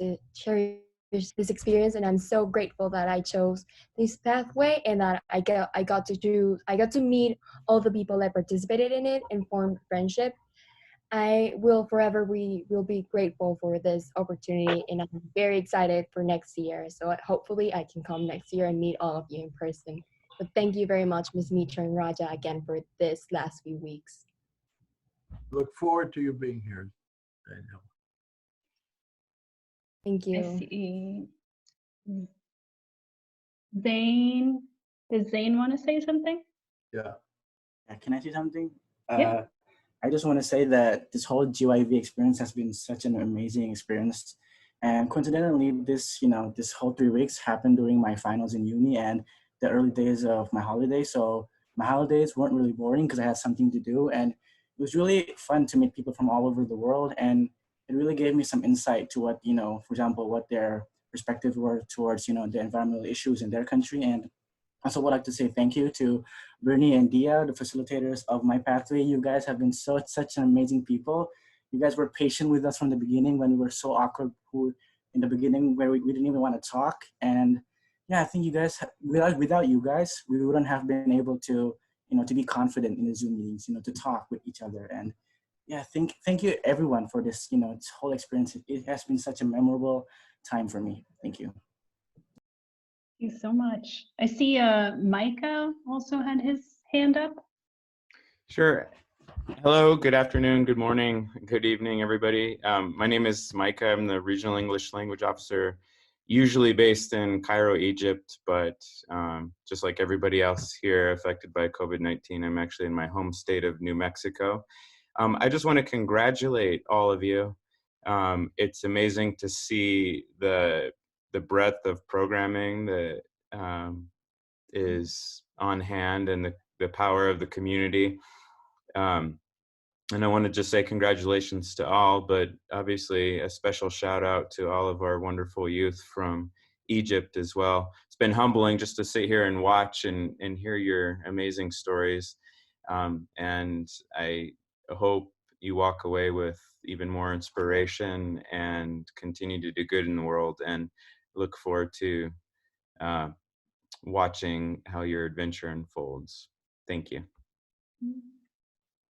this experience, and I'm so grateful that I chose this pathway and that I got to meet all the people that participated in it and formed friendship. I will forever will be grateful for this opportunity, and I'm very excited for next year. So hopefully I can come next year and meet all of you in person. But thank you very much, Ms. Mitra and Raja, again for this last few weeks. Look forward to you being here, Daniel. Thank you. I see. Zane, does Zane want to say something? Yeah. Can I say something? Yeah. I just want to say that this whole GYV experience has been such an amazing experience. And coincidentally, this whole 3 weeks happened during my finals in uni and the early days of my holiday. So my holidays weren't really boring because I had something to do. And it was really fun to meet people from all over the world. And it really gave me some insight to what, for example, what their perspectives were towards, the environmental issues in their country. And also would like to say thank you to Bernie and Dia, the facilitators of my pathway. You guys have been such an amazing people. You guys were patient with us from the beginning when we were so awkward in the beginning where we didn't even want to talk. And yeah, I think you guys, without you guys, we wouldn't have been able to, to be confident in the Zoom meetings, to talk with each other. And yeah, thank you everyone for this, this whole experience. It has been such a memorable time for me. Thank you. Thank you so much. I see Micah also had his hand up. Sure. Hello, good afternoon, good morning, good evening, everybody. My name is Micah. I'm the Regional English Language Officer, usually based in Cairo, Egypt, but just like everybody else here affected by COVID-19, I'm actually in my home state of New Mexico. I just want to congratulate all of you. It's amazing to see the breadth of programming that is on hand and the power of the community. And I want to just say congratulations to all, but obviously a special shout out to all of our wonderful youth from Egypt as well. It's been humbling just to sit here and watch and hear your amazing stories. And I hope you walk away with even more inspiration and continue to do good in the world, and look forward to watching how your adventure unfolds. Thank you.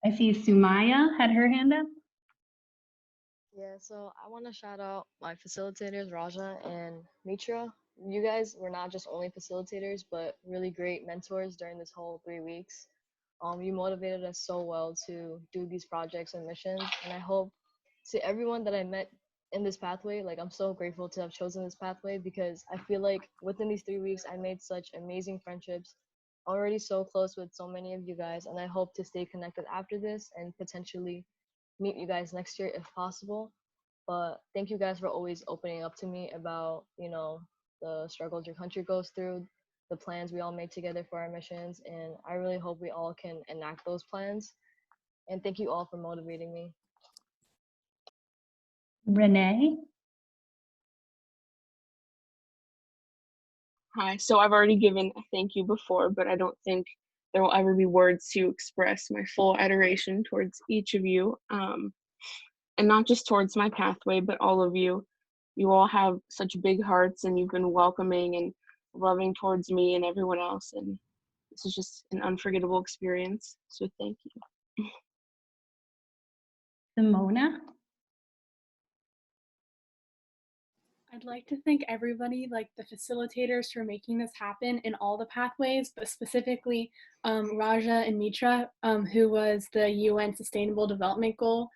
I see Sumaya had her hand up. Yeah, so I want to shout out my facilitators, Raja and Mitra. You guys were not just only facilitators, but really great mentors during this whole 3 weeks. You motivated us so well to do these projects and missions, and I hope to everyone that I met in this pathway. Like, I'm so grateful to have chosen this pathway because I feel like within these 3 weeks, I made such amazing friendships, already so close with so many of you guys, and I hope to stay connected after this and potentially meet you guys next year if possible. But thank you guys for always opening up to me about, you know, the struggles your country goes through, the plans we all made together for our missions, and I really hope we all can enact those plans. And thank you all for motivating me. Renee? Hi, so I've already given a thank you before, but I don't think there will ever be words to express my full adoration towards each of you. And not just towards my pathway, but all of you. You all have such big hearts and you've been welcoming and loving towards me and everyone else. And this is just an unforgettable experience. So thank you. Simona? I'd like to thank everybody, like the facilitators, for making this happen in all the pathways, but specifically Raja and Mitra, who was the UN Sustainable Development Goal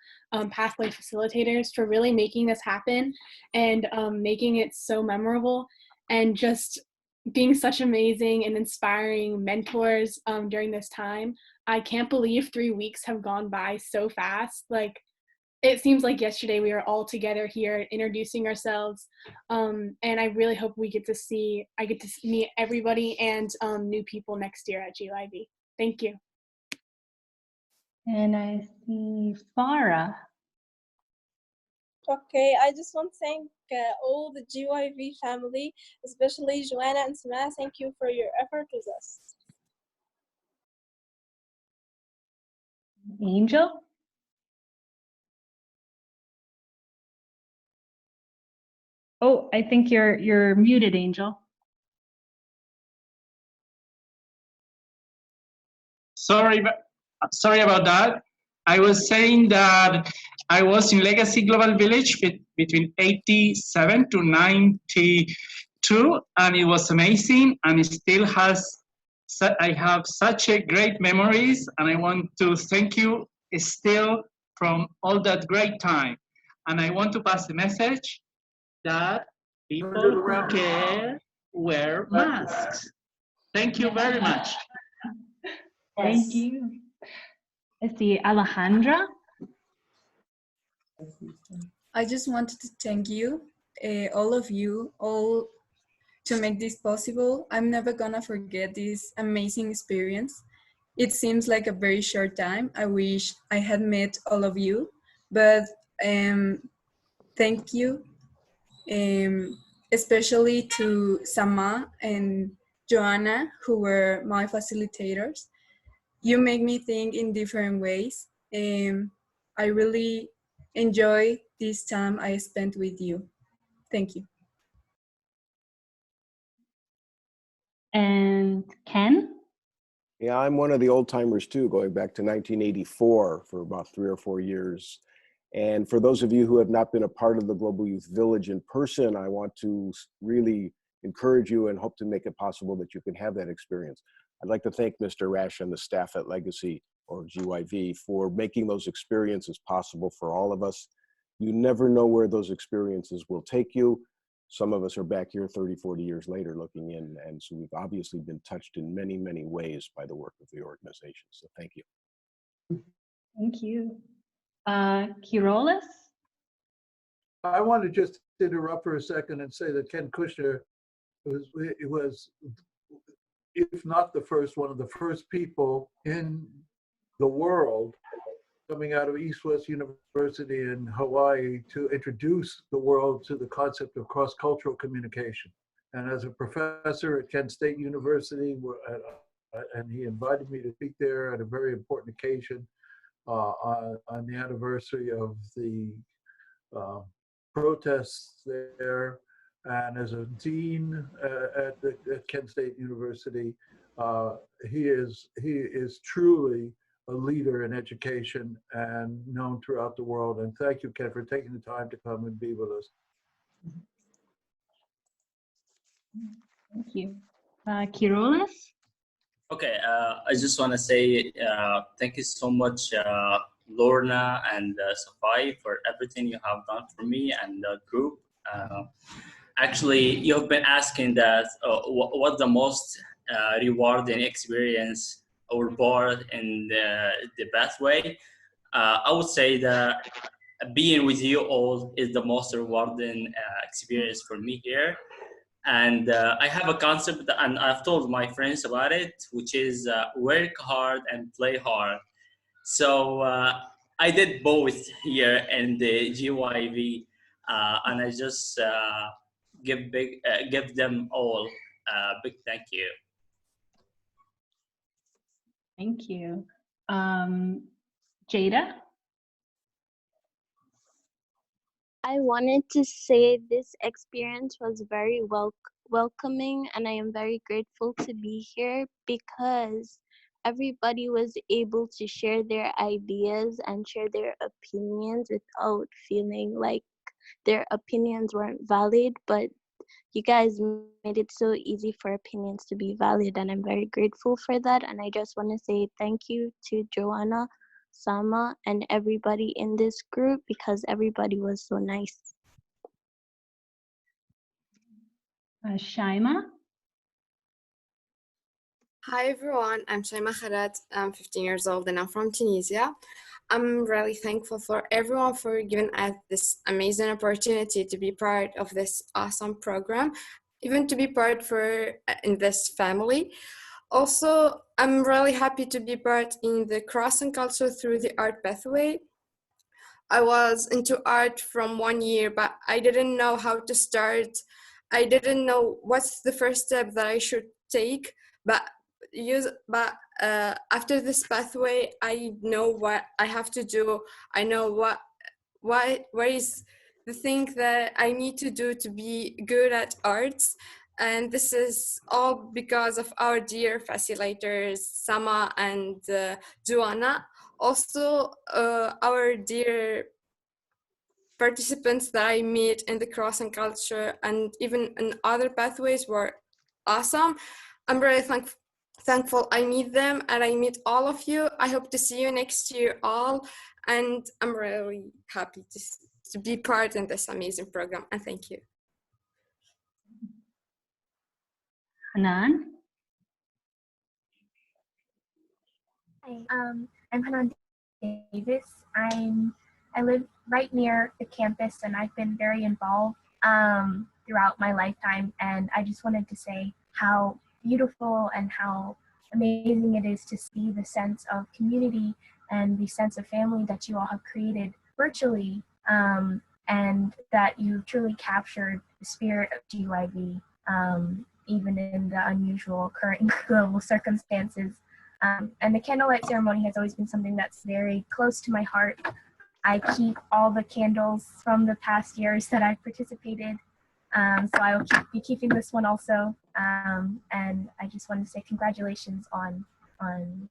pathway facilitators, for really making this happen and making it so memorable, and just being such amazing and inspiring mentors during this time. I can't believe 3 weeks have gone by so fast. Like, it seems like yesterday we were all together here introducing ourselves, and I really hope I get to meet everybody and new people next year at GYV. Thank you. And I see Farah. Okay, I just want to thank all the GYV family, especially Joanna and Samah. Thank you for your effort with us. Angel? Oh, I think you're muted, Angel. Sorry about that. I was saying that I was in Legacy Global Village between 87 to 92, and it was amazing, and it still I have such a great memories, and I want to thank you still from all that great time. And I want to pass the message that people who care wear masks. Thank you very much. Thank you. Let's see, Alejandra. I just wanted to thank you, all of you, all to make this possible. I'm never gonna forget this amazing experience. It seems like a very short time. I wish I had met all of you, but thank you, especially to Sama and Joanna, who were my facilitators. You make me think in different ways. I really enjoy this time I spent with you. Thank you. And Ken? Yeah, I'm one of the old timers too, going back to 1984 for about 3 or 4 years. And for those of you who have not been a part of the Global Youth Village in person, I want to really encourage you and hope to make it possible that you can have that experience. I'd like to thank Mr. Rash and the staff at Legacy or GYV for making those experiences possible for all of us. You never know where those experiences will take you. Some of us are back here 30, 40 years later looking in, and so we've obviously been touched in many, many ways by the work of the organization. So thank you. Thank you. Kirolis? I want to just interrupt for a second and say that Ken Kushner was, if not the first, one of the first people in the world coming out of East West University in Hawaii to introduce the world to the concept of cross-cultural communication. And as a professor at Kent State University, and he invited me to speak there at a very important occasion on the anniversary of the protests there. And as a dean at Kent State University, he is truly a leader in education and known throughout the world. And thank you, Ken, for taking the time to come and be with us. Thank you. Kirolis? Okay, I just want to say thank you so much, Lorna and Safai for everything you have done for me and the group. Actually, you've been asking that what's the most rewarding experience or board in the best way. I would say that being with you all is the most rewarding experience for me here. And I have a concept, and I've told my friends about it, which is work hard and play hard. So I did both here in the GYV, and I just give them all a big thank you. Thank you. Jada? I wanted to say this experience was very welcoming, and I am very grateful to be here because everybody was able to share their ideas and share their opinions without feeling like their opinions weren't valid, but you guys made it so easy for opinions to be valid, and I'm very grateful for that. And I just want to say thank you to Joanna, Sama, and everybody in this group because everybody was so nice. Shaima? Hi everyone, I'm Shaima Kharat. I'm 15 years old and I'm from Tunisia. I'm really thankful for everyone for giving us this amazing opportunity to be part of this awesome program, even to be part in this family. Also, I'm really happy to be part in the crossing culture through the art pathway. I was into art from 1 year, but I didn't know how to start. I didn't know what's the first step that I should take, but after this pathway, I know what I have to do. I know what is the thing that I need to do to be good at arts. And this is all because of our dear facilitators, Sama and Joanna. Also, our dear participants that I meet in the crossing culture and even in other pathways were awesome. I'm really thankful I meet them and I meet all of you. I hope to see you next year all, and I'm really happy to be part in this amazing program, and thank you. Hanan? Hi, I'm Hanan Davis. I live right near the campus, and I've been very involved throughout my lifetime. And I just wanted to say how beautiful and how amazing it is to see the sense of community and the sense of family that you all have created virtually, and that you truly captured the spirit of GYV, even in the unusual current global circumstances. And the Candlelight Ceremony has always been something that's very close to my heart. I keep all the candles from the past years that I've participated, so I will be keeping this one also. And I just want to say congratulations on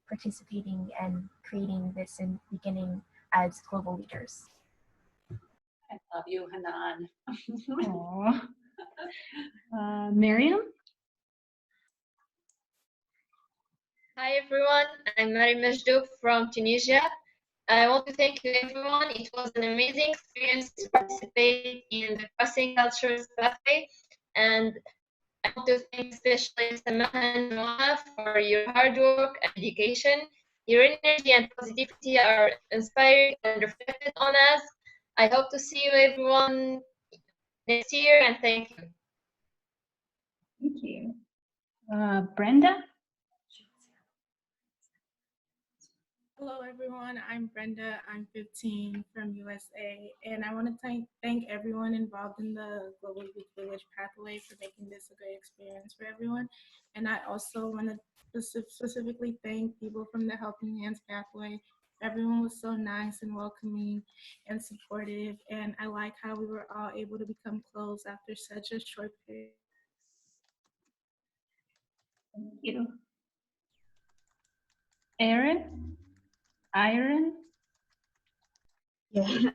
participating and creating this and beginning as global leaders. I love you, Hanan. Miriam? Hi everyone, I'm Mary Majdoub from Tunisia. I want to thank you everyone. It was an amazing experience to participate in the Crossing Cultures pathway, and I want to thank especially Samaha and Noah for your hard work and dedication. Your energy and positivity are inspiring and reflected on us. I hope to see you everyone next year, and thank you. Thank you. Brenda? Hello everyone, I'm Brenda, I'm 15 from USA, and I want to thank everyone involved in the Global Youth Village pathway for making this a great experience for everyone. And I also want to specifically thank people from the Helping Hands pathway. Everyone was so nice and welcoming and supportive, and I like how we were all able to become close after such a short period. Thank you. Erin? Yeah.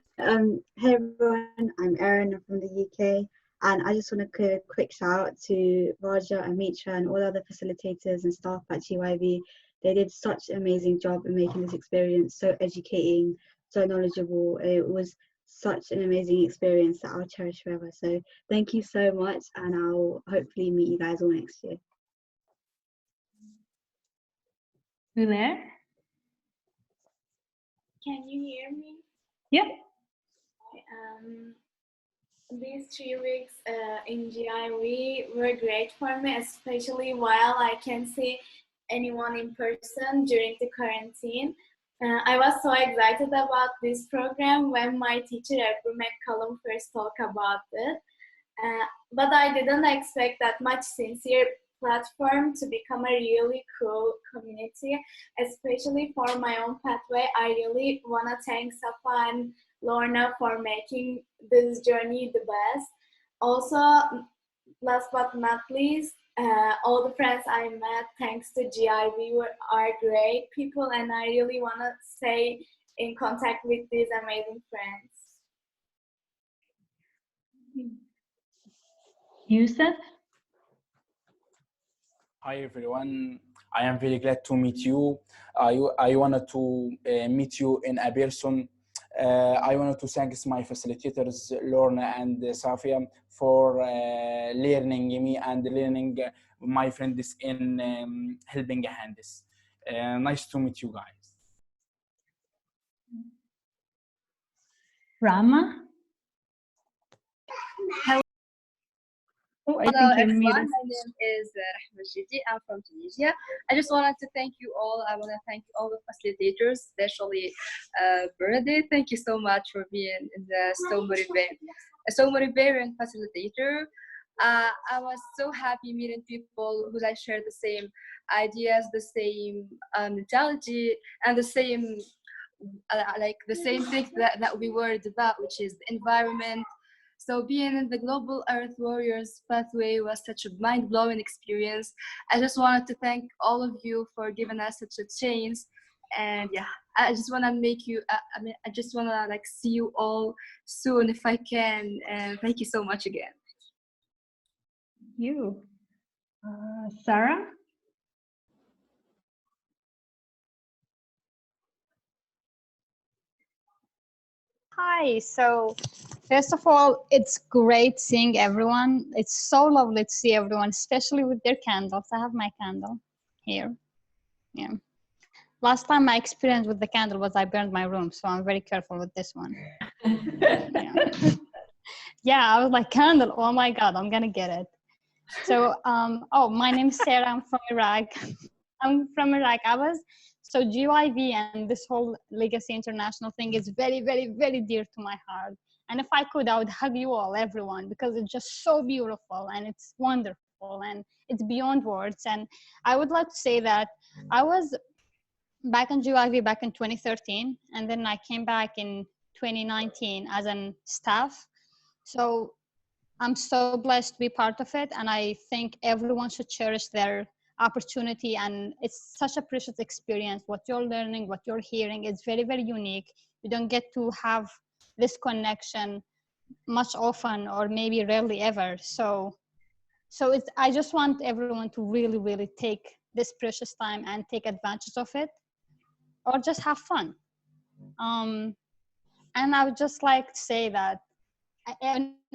Hey everyone, I'm Erin. I'm from the UK, and I just want to give a quick shout out to Raja and Mitra and all other facilitators and staff at GYV. They did such an amazing job in making this experience so educating, so knowledgeable. It was such an amazing experience that I'll cherish forever. So thank you so much, and I'll hopefully meet you guys all next year. Hilaire? Can you hear me? Yep. These 3 weeks in GIV were great for me, especially while I can't see anyone in person during the quarantine. I was so excited about this program when my teacher Ebru McCallum first talked about it. But I didn't expect that much sincere platform to become a really cool community, especially for my own pathway. I really want to thank Safa and Lorna for making this journey the best. Also, last but not least, all the friends I met thanks to GIV are great people, and I really want to stay in contact with these amazing friends. Yusuf? Hi everyone, I am very glad to meet you. I wanted to meet you in a person. I wanted to thank my facilitators, Lorna and Safia, for learning me and learning my friends in helping hands. Nice to meet you guys. Rama? Oh, I Hello think you're everyone, muted. my name is Rahma Jidi. I'm from Tunisia. I just wanted to thank you all. I want to thank all the facilitators, especially Bernadette. Thank you so much for being so motivating facilitator. I was so happy meeting people who I share the same ideas, the same mentality, and the same the same things that we worried about, which is the environment. So being in the Global Earth Warriors pathway was such a mind-blowing experience. I just wanted to thank all of you for giving us such a chance. And yeah, I just want to make you, I just want to see you all soon if I can. And thank you so much again. You. Sarah? Hi, so first of all, it's great seeing everyone. It's so lovely to see everyone, especially with their candles. I have my candle here. Yeah. Last time my experience with the candle was I burned my room, so I'm very careful with this one. Yeah. Yeah, I was like, candle, oh my God, I'm gonna get it. So, my name is Sarah, I'm from Iraq. So GYV and this whole Legacy International thing is very, very, very dear to my heart. And if I could, I would hug you all, everyone, because it's just so beautiful and it's wonderful and it's beyond words. And I would like to say that I was back in GYV back in 2013, and then I came back in 2019 as a staff. So I'm so blessed to be part of it, and I think everyone should cherish their opportunity, and it's such a precious experience. What you're learning, what you're hearing is very, very unique. You don't get to have this connection much often, or maybe rarely ever. So I just want everyone to really, really take this precious time and take advantage of it, or just have fun. And I would just like to say that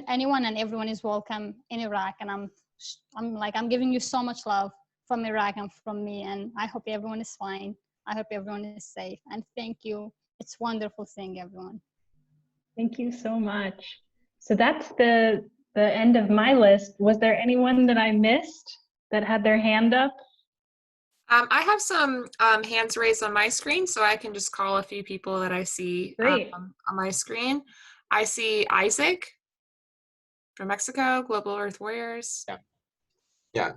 anyone and everyone is welcome in Iraq, and I'm giving you so much love from Iraq and from me, and I hope everyone is fine. I hope everyone is safe, and thank you. It's wonderful seeing everyone. Thank you so much. So that's the end of my list. Was there anyone that I missed that had their hand up? I have some hands raised on my screen, so I can just call a few people that I see on my screen. I see Isaac from Mexico, Global Earth Warriors. Yeah.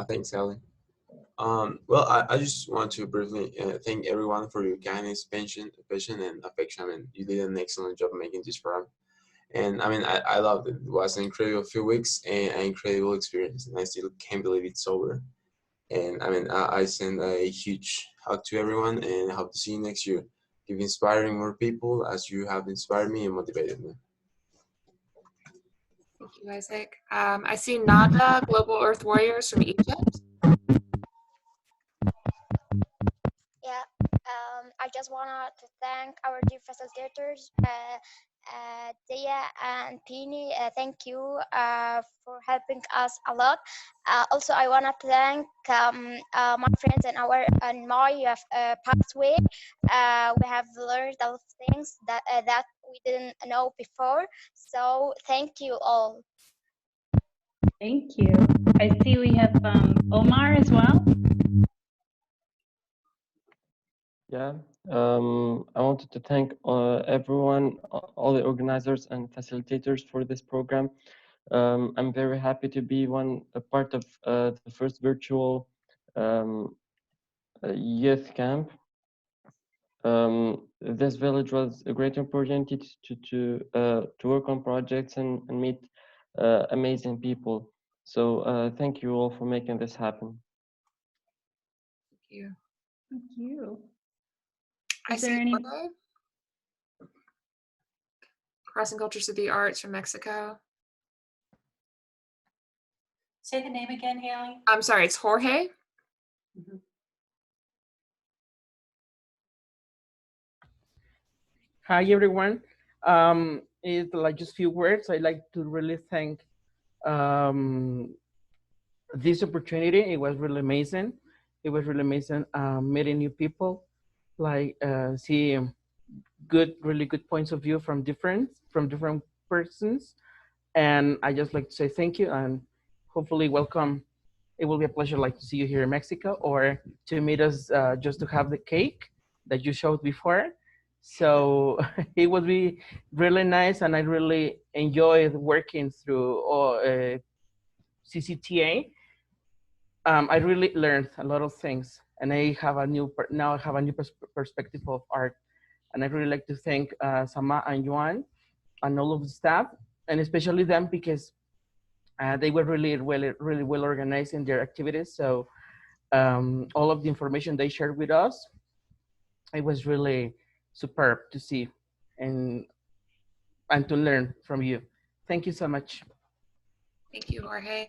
Thanks, Ellie. Well, I just want to briefly thank everyone for your kindness, passion, and affection. I mean, you did an excellent job making this program. And I mean, I loved it. It was an incredible few weeks and an incredible experience. And I still can't believe it's over. And I mean, I send a huge hug to everyone, and I hope to see you next year. Keep inspiring more people as you have inspired me and motivated me. Thank you, Isaac. I see Nada, Global Earth Warriors from Egypt. to thank our dear facilitators, Dia and Pini. Thank you for helping us a lot. Also, I want to thank my friends and my pathway. We have learned a lot of things that we didn't know before. So thank you all. Thank you. I see we have Omar as well. Yeah, I wanted to thank everyone, all the organizers and facilitators for this program. I'm very happy to be a part of the first virtual youth camp. This village was a great opportunity to work on projects and meet amazing people. So thank you all for making this happen. Thank you. Thank you. I see Jorge. Crossing Cultures of the Arts from Mexico. Say the name again, Haley. I'm sorry, it's Jorge. Hi everyone. It's like just few words. I'd like to really thank this opportunity. It was really amazing. It was really amazing meeting new people, like see really good points of view from different persons. And I just like to say thank you and hopefully welcome. It will be a pleasure like to see you here in Mexico or to meet us just to have the cake that you showed before. So it would be really nice, and I really enjoyed working through CCTA. I really learned a lot of things, and I have a new perspective of art. And I really like to thank Sama and Yuan and all of the staff, and especially them because they were really well organized in their activities. So all of the information they shared with us, it was really superb to see and to learn from you. Thank you so much. Thank you, Jorge.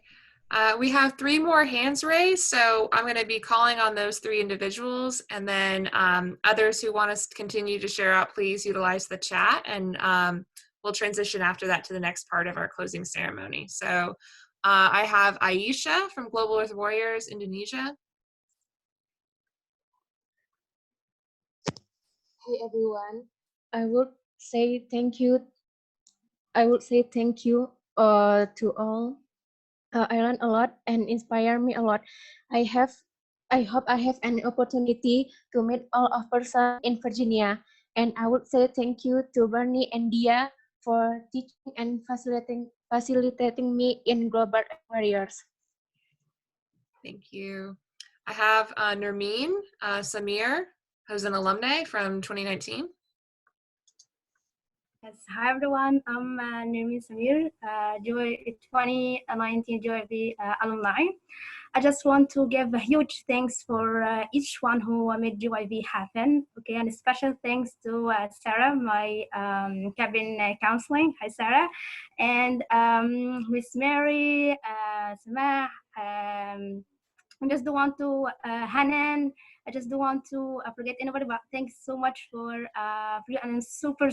We have 3 more hands raised, so I'm going to be calling on those 3 individuals, and then others who want to continue to share out, please utilize the chat, and we'll transition after that to the next part of our closing ceremony. So I have Aisha from Global Earth Warriors, Indonesia. Hey everyone, I would say thank you. I would say thank you to all. I learned a lot and inspired me a lot. I hope I have an opportunity to meet all of person in Virginia. And I would say thank you to Bernie and Dia for teaching and facilitating me in Global Warriors. Thank you. I have Nermeen Samir, who's an alumni from 2019. Yes, hi everyone. I'm Nermeen Samir, 2019 GYV alumni. I just want to give a huge thanks for each one who made GYV happen. Okay, and a special thanks to Sarah, my cabin counseling. Hi, Sarah, and Miss Mary, Samah. I just don't want to Hanan. I just don't want to forget anybody, but thanks so much for you, and I'm super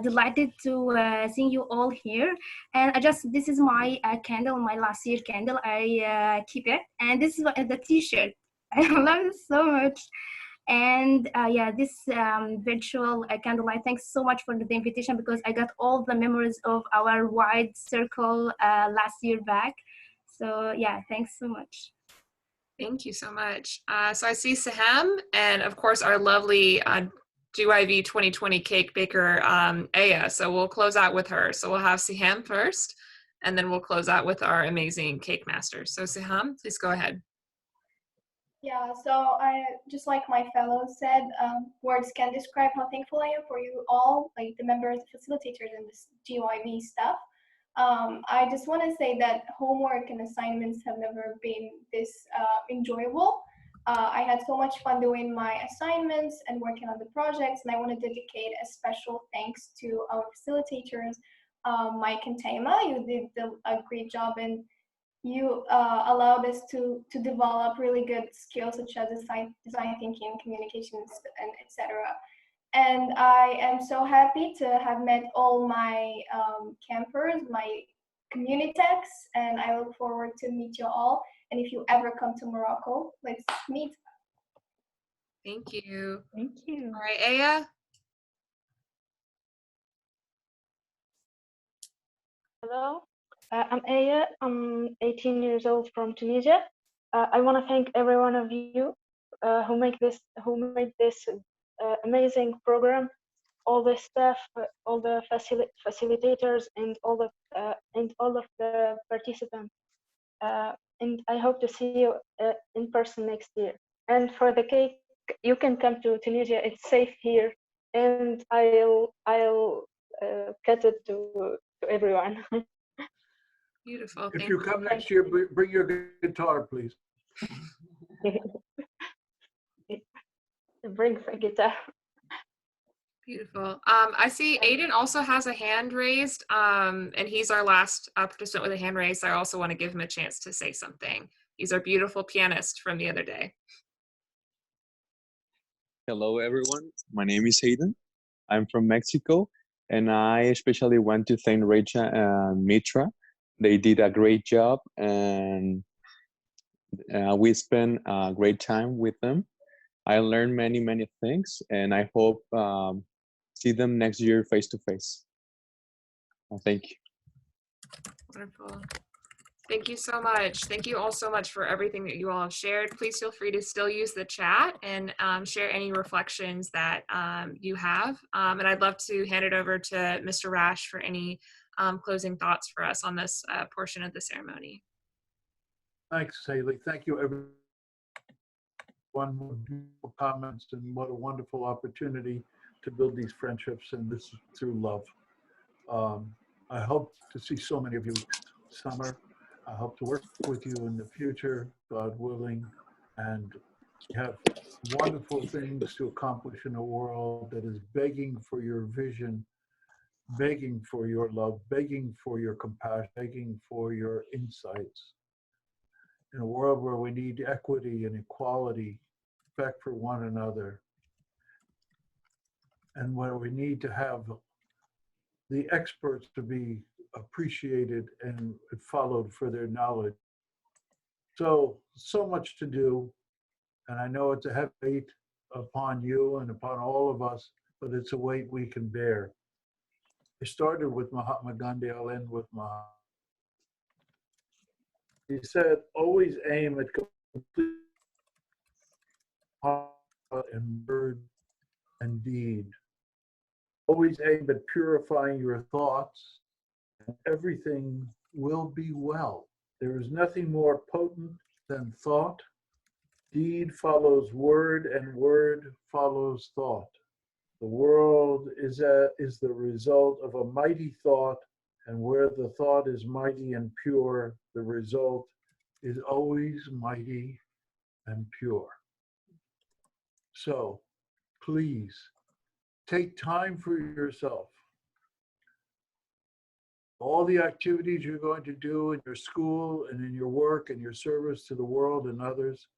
delighted to seeing you all here. And this is my candle, my last year candle. I keep it, and this is the T-shirt. I love it so much. And yeah, this virtual candlelight, thanks so much for the invitation, because I got all the memories of our wide circle last year back. So yeah, thanks so much. Thank you so much. So I see Saham, and of course our lovely GYV 2020 cake baker, Aya. So we'll close out with her. So we'll have Saham first, and then we'll close out with our amazing cake masters. So Saham, please go ahead. Yeah, so I just like my fellow said, words can describe how thankful I am for you all, like the members, facilitators, and this GYV stuff. I just want to say that homework and assignments have never been this enjoyable. I had so much fun doing my assignments and working on the projects, and I want to dedicate a special thanks to our facilitators, Mike and Taima. You did a great job in you allowed us to develop really good skills such as design thinking, communications, and etc. And I am so happy to have met all my campers, my communitex, and I look forward to meet you all. And if you ever come to Morocco, let's meet. Thank you. Thank you. All right, Aya. Hello, I'm Aya. I'm 18 years old from Tunisia. I want to thank every one of you who made this amazing program, all the staff, all the facilitators, and all of the participants. And I hope to see you in person next year. And for the cake, you can come to Tunisia. It's safe here, and I'll cut it to everyone. Beautiful. If you come next year, bring your guitar, please. Bring a guitar. Beautiful. I see Aiden also has a hand raised, and he's our last participant with a hand raised. I also want to give him a chance to say something. He's our beautiful pianist from the other day. Hello, everyone. My name is Hayden. I'm from Mexico, and I especially want to thank Rachel and Mitra. They did a great job, and we spent a great time with them. I learned many, many things, and I hope see them next year face to face. Thank you. Wonderful. Thank you so much. Thank you all so much for everything that you all have shared. Please feel free to still use the chat and share any reflections that you have. And I'd love to hand it over to Mr. Rash for any closing thoughts for us on this portion of the ceremony. Thanks, Haley. Thank you, everyone. Beautiful comments, and what a wonderful opportunity to build these friendships, and this through love. I hope to see so many of you this summer. I hope to work with you in the future, God willing, and have wonderful things to accomplish in a world that is begging for your vision, begging for your love, begging for your compassion, begging for your insights. In a world where we need equity and equality, respect for one another, and where we need to have the experts to be appreciated and followed for their knowledge. So much to do, and I know it's a heavy weight upon you and upon all of us, but it's a weight we can bear. I started with Mahatma Gandhi, I'll end with Mahatma. He said, always aim at complete in word and deed. Always aim at purifying your thoughts, and everything will be well. There is nothing more potent than thought. Deed follows word, and word follows thought. The world is the result of a mighty thought, and where the thought is mighty and pure, the result is always mighty and pure. So, please, take time for yourself. All the activities you're going to do in your school and in your work and your service to the world and others,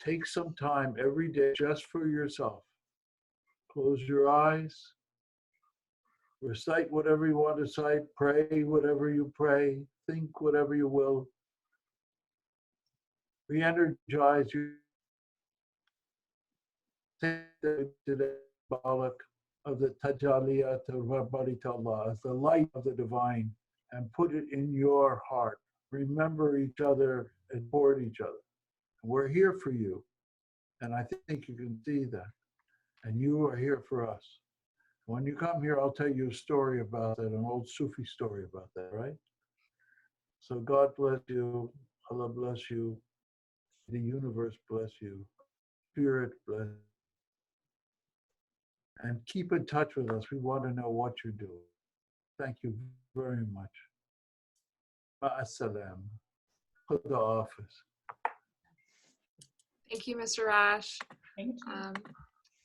take some time every day just for yourself. Close your eyes, recite whatever you want to recite, pray whatever you pray, think whatever you will. Re-energize you. Take the symbolic of the Tajalliyat al-Rabbarit Allah as the light of the divine, and put it in your heart. Remember each other and support each other. We're here for you, and I think you can see that. And you are here for us. When you come here, I'll tell you a story about that, an old Sufi story about that, right? So God bless you, Allah bless you, the universe bless you, Spirit bless you. And keep in touch with us. We want to know what you're doing. Thank you very much. Ma'as-salam. Khuda Hafiz. Thank you, Mr. Rash. Thank you.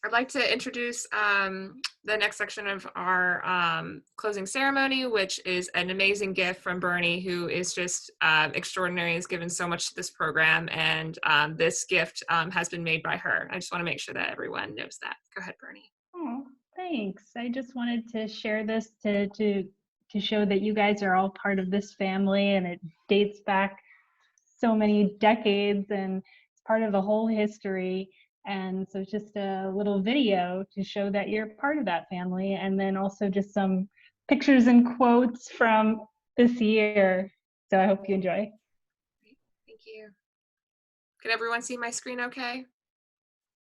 I'd like to introduce the next section of our closing ceremony, which is an amazing gift from Bernie, who is just extraordinary, has given so much to this program, and this gift has been made by her. I just want to make sure that everyone knows that. Go ahead, Bernie. Oh, thanks. I just wanted to share this to show that you guys are all part of this family, and it dates back so many decades, and it's part of the whole history. And so it's just a little video to show that you're part of that family, and then also just some pictures and quotes from this year. So I hope you enjoy. Thank you. Can everyone see my screen okay?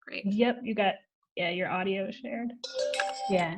Great. Yep, you got, yeah, your audio shared. Yeah.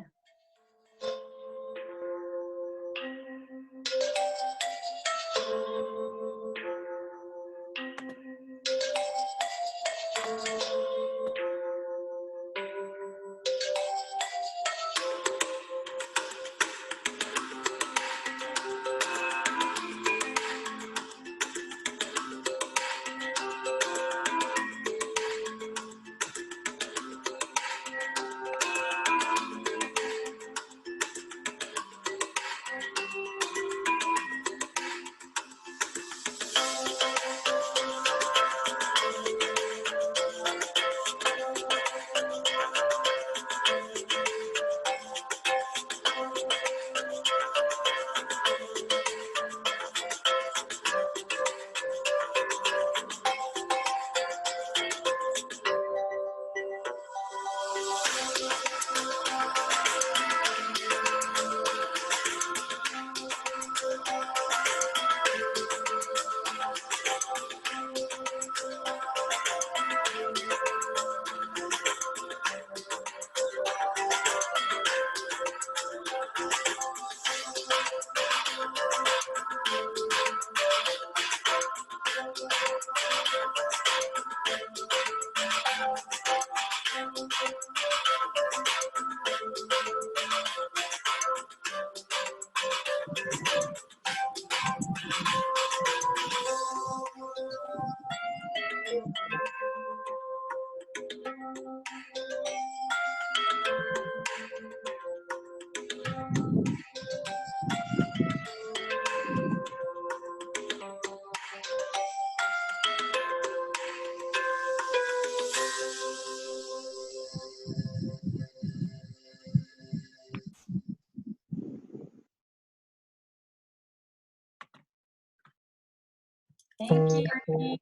Thank you, Bernie.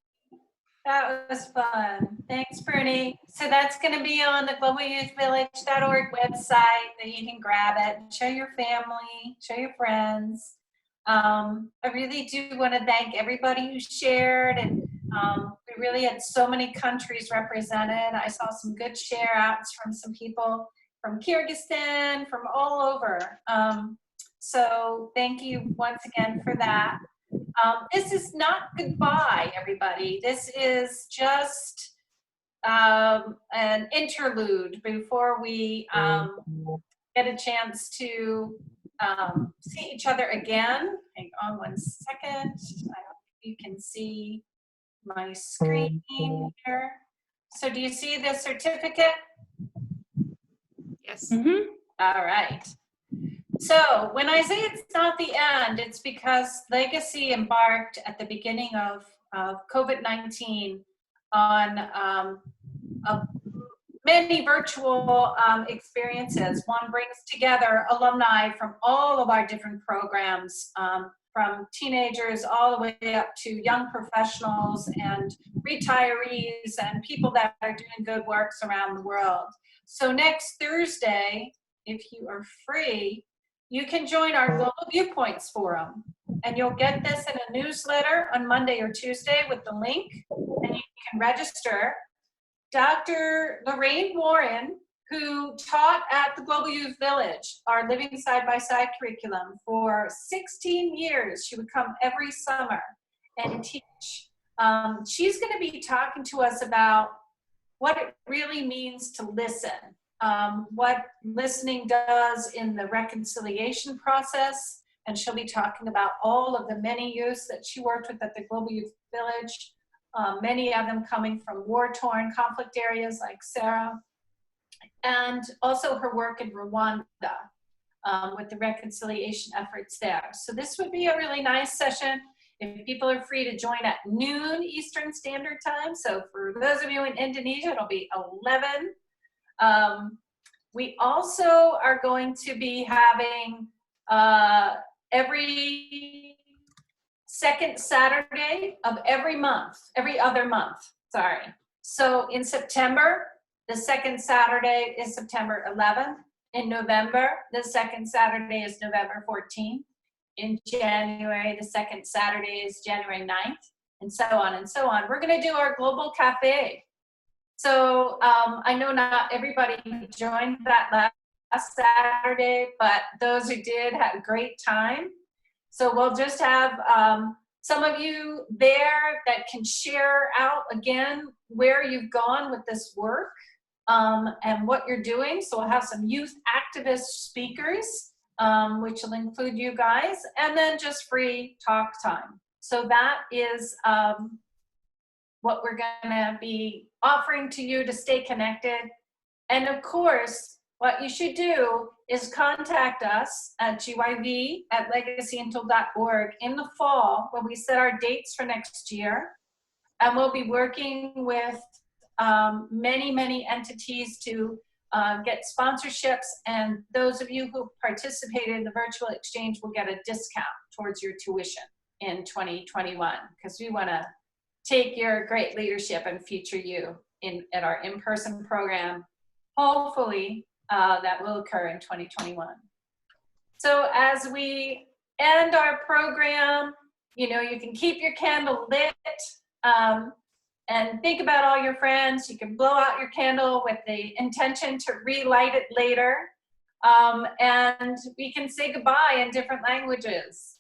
That was fun. Thanks, Bernie. So that's going to be on the globalyouthvillage.org website that you can grab it, show your family, show your friends. I really do want to thank everybody who shared, and we really had so many countries represented. I saw some good share outs from some people from Kyrgyzstan, from all over. So thank you once again for that. This is not goodbye, everybody. This is just an interlude before we get a chance to see each other again. Hang on one second. I hope you can see my screen here. So do you see the certificate? Yes. Mm-hmm. All right. So when I say it's not the end, it's because Legacy embarked at the beginning of COVID-19 on many virtual experiences. One brings together alumni from all of our different programs, from teenagers all the way up to young professionals and retirees and people that are doing good works around the world. So next Thursday, if you are free, you can join our Global Viewpoints Forum, and you'll get this in a newsletter on Monday or Tuesday with the link, and you can register. Dr. Lorraine Warren, who taught at the Global Youth Village, our Living Side by Side curriculum for 16 years. She would come every summer and teach. She's going to be talking to us about what it really means to listen. What listening does in the reconciliation process, and she'll be talking about all of the many youths that she worked with at the Global Youth Village, many of them coming from war-torn conflict areas like Sarah. and also her work in Rwanda with the reconciliation efforts there. So this would be a really nice session if people are free to join at noon Eastern Standard Time. So for those of you in Indonesia, it'll be 11. We also are going to be having every second Saturday of every month, every other month, sorry. So in September, the second Saturday is September 11th. In November, the second Saturday is November 14th. In January, the second Saturday is January 9th, and so on and so on. We're gonna do our Global Cafe. So I know not everybody joined that last Saturday, but those who did had a great time. So we'll just have some of you there that can share out again where you've gone with this work and what you're doing. So we'll have some youth activist speakers, which will include you guys, and then just free talk time. So that is what we're gonna be offering to you to stay connected. And of course, what you should do is contact us at GYV@legacyuntil.org in the fall when we set our dates for next year. And we'll be working with many, many entities to get sponsorships. And those of you who participated in the virtual exchange will get a discount towards your tuition in 2021, because we want to take your great leadership and feature you at our in-person program, hopefully that will occur in 2021. So as we end our program, you know, you can keep your candle lit and think about all your friends. You can blow out your candle with the intention to relight it later. And we can say goodbye in different languages.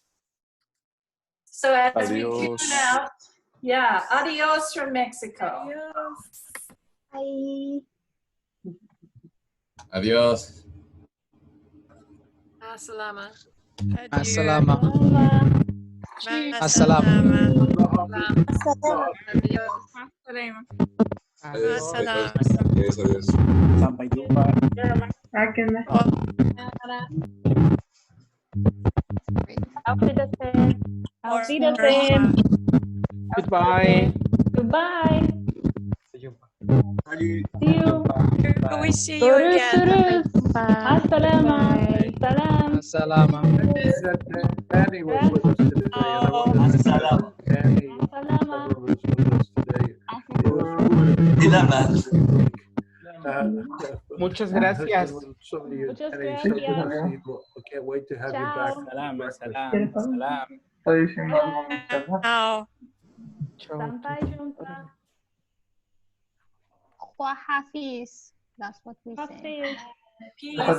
So as we tune out, yeah, adios from Mexico. Bye. Adios. Assalama. Assalama. Assalama. Adiós. Adiós. Adiós. Sampai jumpa. Auf Wiedersehen. Auf Wiedersehen. Goodbye. Goodbye. See you. We see you again. Turus. Assalama. Salam. Assalama. Danny was with us today, and I want to thank Danny was with us today. It was Muchas gracias. Muchas gracias. I can't wait to have you back. Salam. Sampai jumpa. Khwa Hafiz. That's what we say. Peace. Bye,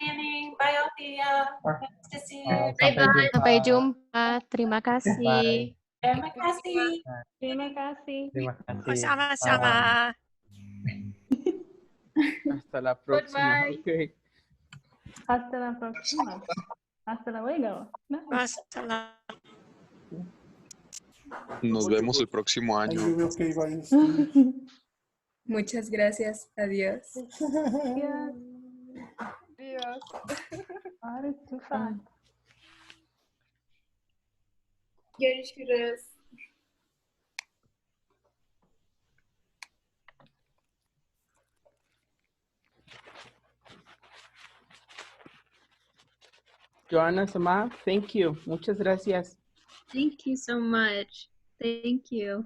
Danny. Bye, Althea. Nice to see you. Sampai jumpa. Terima kasih. Terima kasih. Terima kasih. Sama-sama. Hasta la próxima. Goodbye. Okay. Hasta la próxima. Hasta luego. Hasta la... Nos vemos el próximo año. Muchas gracias. Adiós. Adiós. Görüşürüz. Joanna Sama, thank you. Muchas gracias. Thank you so much. Thank you.